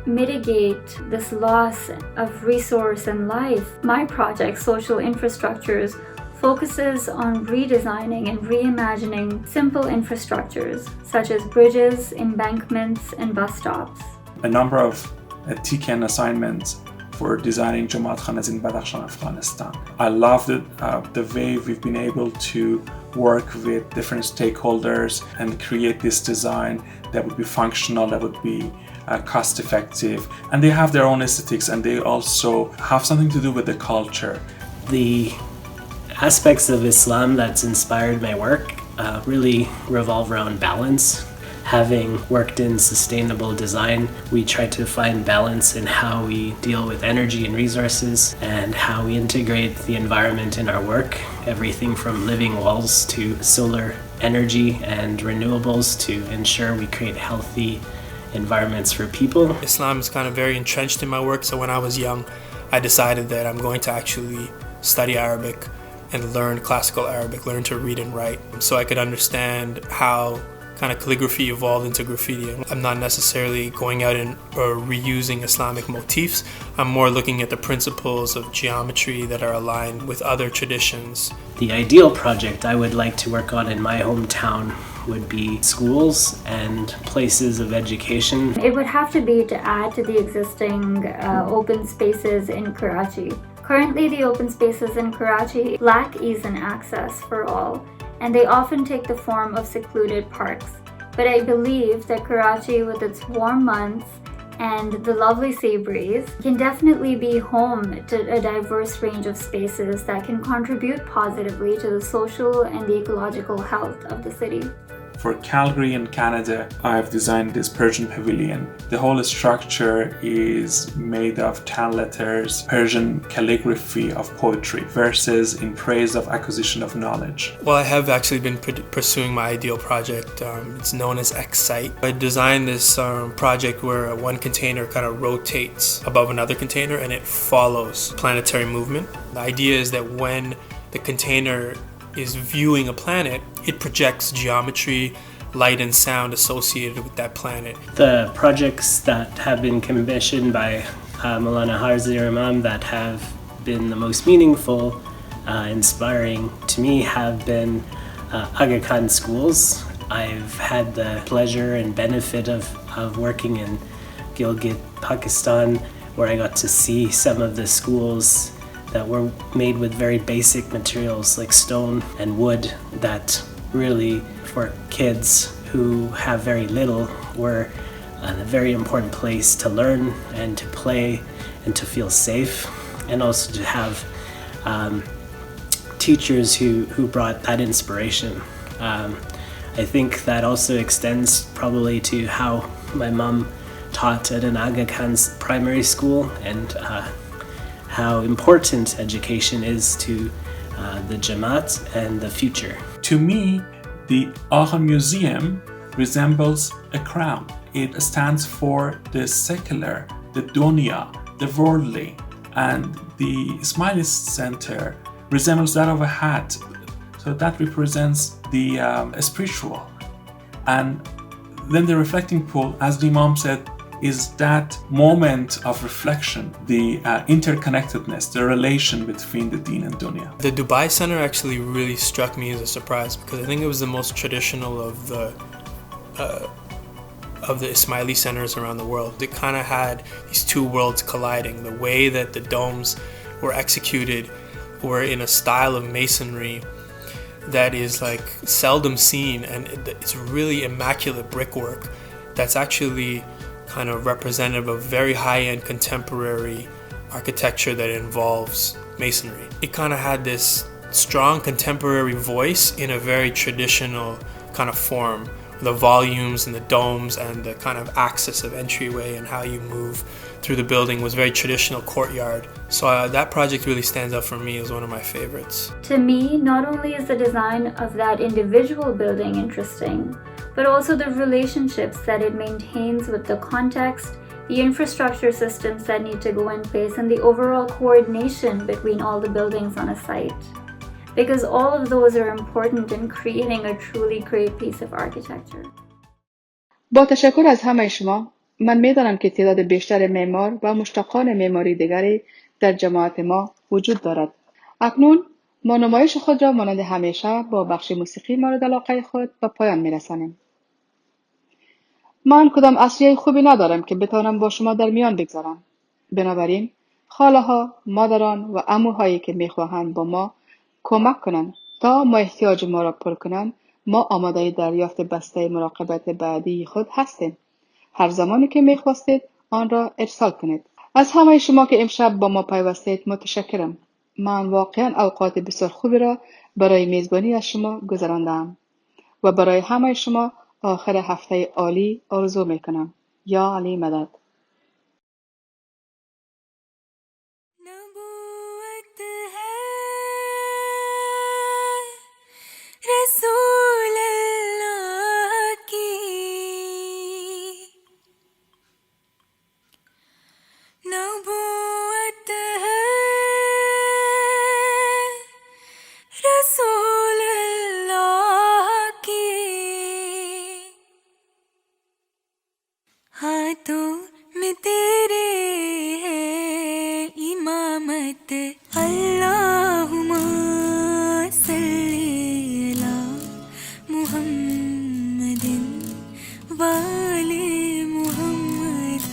mitigate this loss of resource and life, my project, Social Infrastructures, focuses on redesigning and reimagining simple infrastructures such as bridges, embankments, and bus stops. A number of TKN assignments for designing Jamaat Khanas in Badakhshan, Afghanistan. I love the way we've been able to work with different stakeholders and create this design that would be functional, that would be cost effective, and they have their own aesthetics, and they also have something to do with the culture. The aspects of Islam that's inspired my work really revolve around balance. Having worked in sustainable design, we try to find balance in how we deal with energy and resources and how we integrate the environment in our work. Everything from living walls to solar energy and renewables to ensure we create healthy environments for people. Islam is kind of very entrenched in my work, so when I was young, I decided that I'm going to actually study Arabic and learn classical Arabic, learn to read and write, so I could understand how kind of calligraphy evolved into graffiti. I'm not necessarily going out and reusing Islamic motifs. I'm more looking at the principles of geometry that are aligned with other traditions. The ideal project I would like to work on in my hometown would be schools and places of education. It would have to be to add to the existing open spaces in Karachi. Currently, the open spaces in Karachi lack ease and access for all, and they often take the form of secluded parks. But I believe that Karachi, with its warm months and the lovely sea breeze, can definitely be home to a diverse range of spaces that can contribute positively to the social and the ecological health of the city. For Calgary in Canada, I've designed this Persian pavilion. The whole structure is made of 10 letters, Persian calligraphy of poetry, verses in praise of acquisition of knowledge. Well, I have actually been pursuing my ideal project. It's known as X-Site. I designed this project where one container kind of rotates above another container and it follows planetary movement. The idea is that when the container is viewing a planet, it projects geometry, light and sound associated with that planet. The projects that have been commissioned by Maulana Harzir Imam that have been the most meaningful, inspiring to me have been Aga Khan schools. I've had the pleasure and benefit of working in Gilgit, Pakistan, where I got to see some of the schools that were made with very basic materials like stone and wood that really, for kids who have very little, were a very important place to learn and to play and to feel safe, and also to have teachers who brought that inspiration. I think that also extends probably to how my mom taught at an Aga Khan's primary school, and how important education is to the Jamaat and the future. To me, the Aga Museum resembles a crown. It stands for the secular, the dunya, the worldly, and the Ismaili Center resembles that of a hat. So that represents the spiritual. And then the reflecting pool, as the Imam said, is that moment of reflection, the interconnectedness, the relation between the deen and dunya. The Dubai Center actually really struck me as a surprise because I think it was the most traditional of the Ismaili centers around the world. It kind of had these two worlds colliding. The way that the domes were executed were in a style of masonry that is like seldom seen, and it's really immaculate brickwork that's actually kind of representative of very high-end contemporary architecture that involves masonry. It kind of had this strong contemporary voice in a very traditional kind of form. The volumes and the domes and the kind of axis of entryway and how you move through the building was very traditional courtyard. So that project really stands out for me as one of my favorites. To me, not only is the design of that individual building interesting, but also the relationships that it maintains with the context, the infrastructure systems that need to go in place, and the overall coordination between all the buildings on a site. Because all of those are important in creating a truly great piece of architecture. با تشکر از همه شما، من می‌دانم که تعداد بیشتر معمار و مشتاقان معماری دیگری در جماعت ما وجود دارد. اکنون ما نمایش خود را مانند همیشه با بخش موسیقی مورد علاقه خود به پایان می‌رسانیم. من کدام اصلیه خوبی ندارم که بتوانم با شما در میان بگذارم. بنابراین خاله ها، مادران و عموهایی که میخواهند با ما کمک کنند تا ما احتیاج ما را پر کنند، ما آماده دریافت بسته مراقبت بعدی خود هستیم. هر زمانی که میخواستید آن را ارسال کنید. از همه شما که امشب با ما پیوستید متشکرم. من واقعا اوقات بسیار خوبی را برای میزبانی از شما گذراندم و برای همه شما آخر هفته عالی آرزو میکنم. یا علی مدد. रसूल अल्लाह की नबूवत है रसूल अल्लाह की हाथों में तेरे है इमामत अल्लाहुम्मा मुहम्मदिन वाले मुहम्मद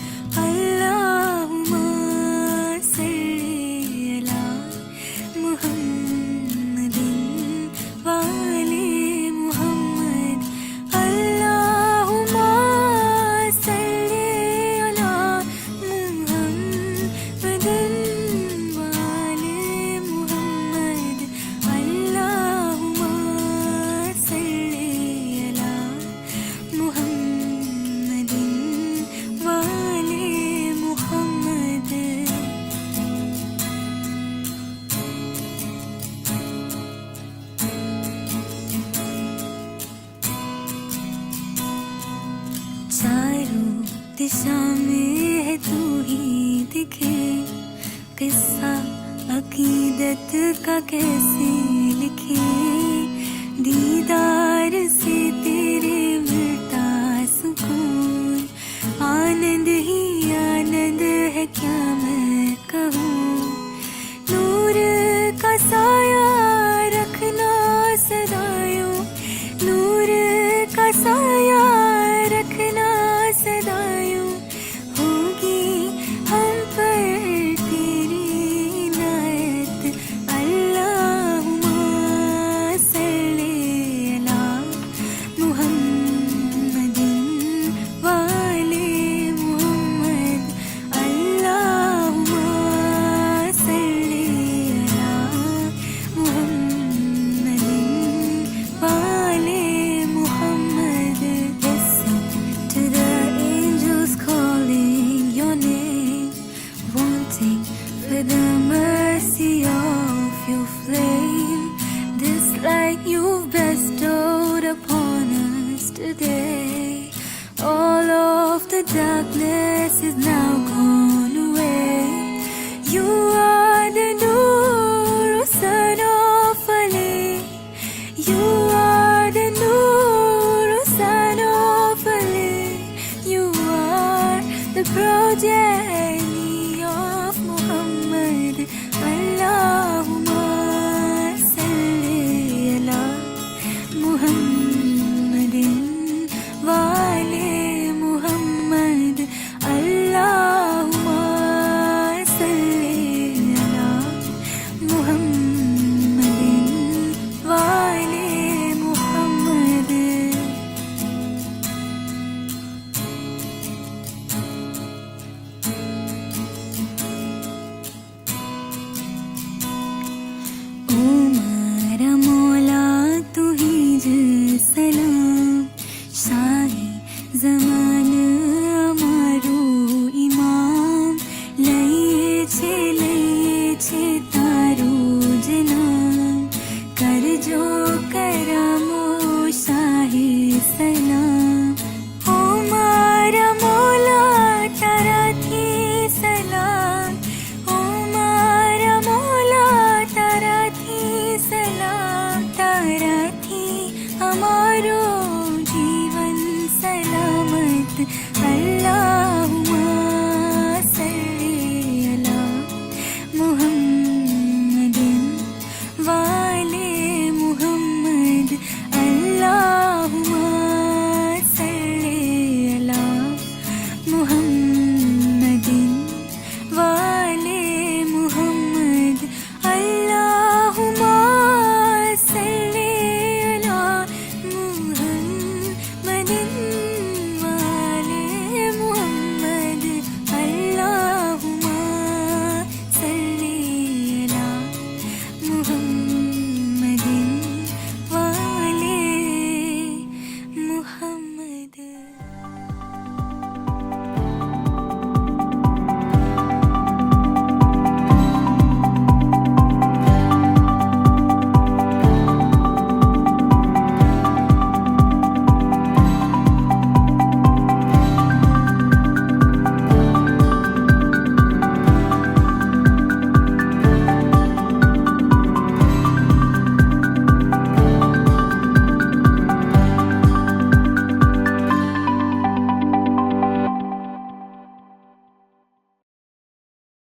अल्लाहुम्मा सल्ली अला मुहम्मदिन वाले मुहम्मद अल्लाहुम्मा सल्ली अला मुहम्मदिन वाले मुहम्मद अल्लाहुम्मा चारों दिशा में है तू ही दिखे किस्सा अकीदत का कैसे लिखे दीदार से तेरे मिलता सुकून आनंद ही आनंद है क्या मैं कहूँ नूर का साया रखना सदायों नूर का साया रखना सदायों होगी हम पर तेरी इनायत अल्लाहुम्मा सल्ली अला मुहम्मदिन वाले मुहम्मद अल्लाहुम्मा सल्ली अला मुहम्मदिन वाले Muhammad listen to the angels calling your name wanting for the mercy of your flame this light you've bestowed upon us today all of the darkness is now gone away you are the Noor son of Ali you are the Noor son of Ali you are the progeny of Muhammad Allahumma salli ala Muhammadin wale Muhammad Allahumma salli ala Muhammadin wale Muhammad Umar मौला तू ही सलाम शाही जमान अमारू इमाम लइए छे तारू जनाम कर जो करमो शाही सलाम उमर मौला तारा थी सलाम उमर मौला तारा थी सलाम तारा थी हमारो जीवन सलामत अल्लाह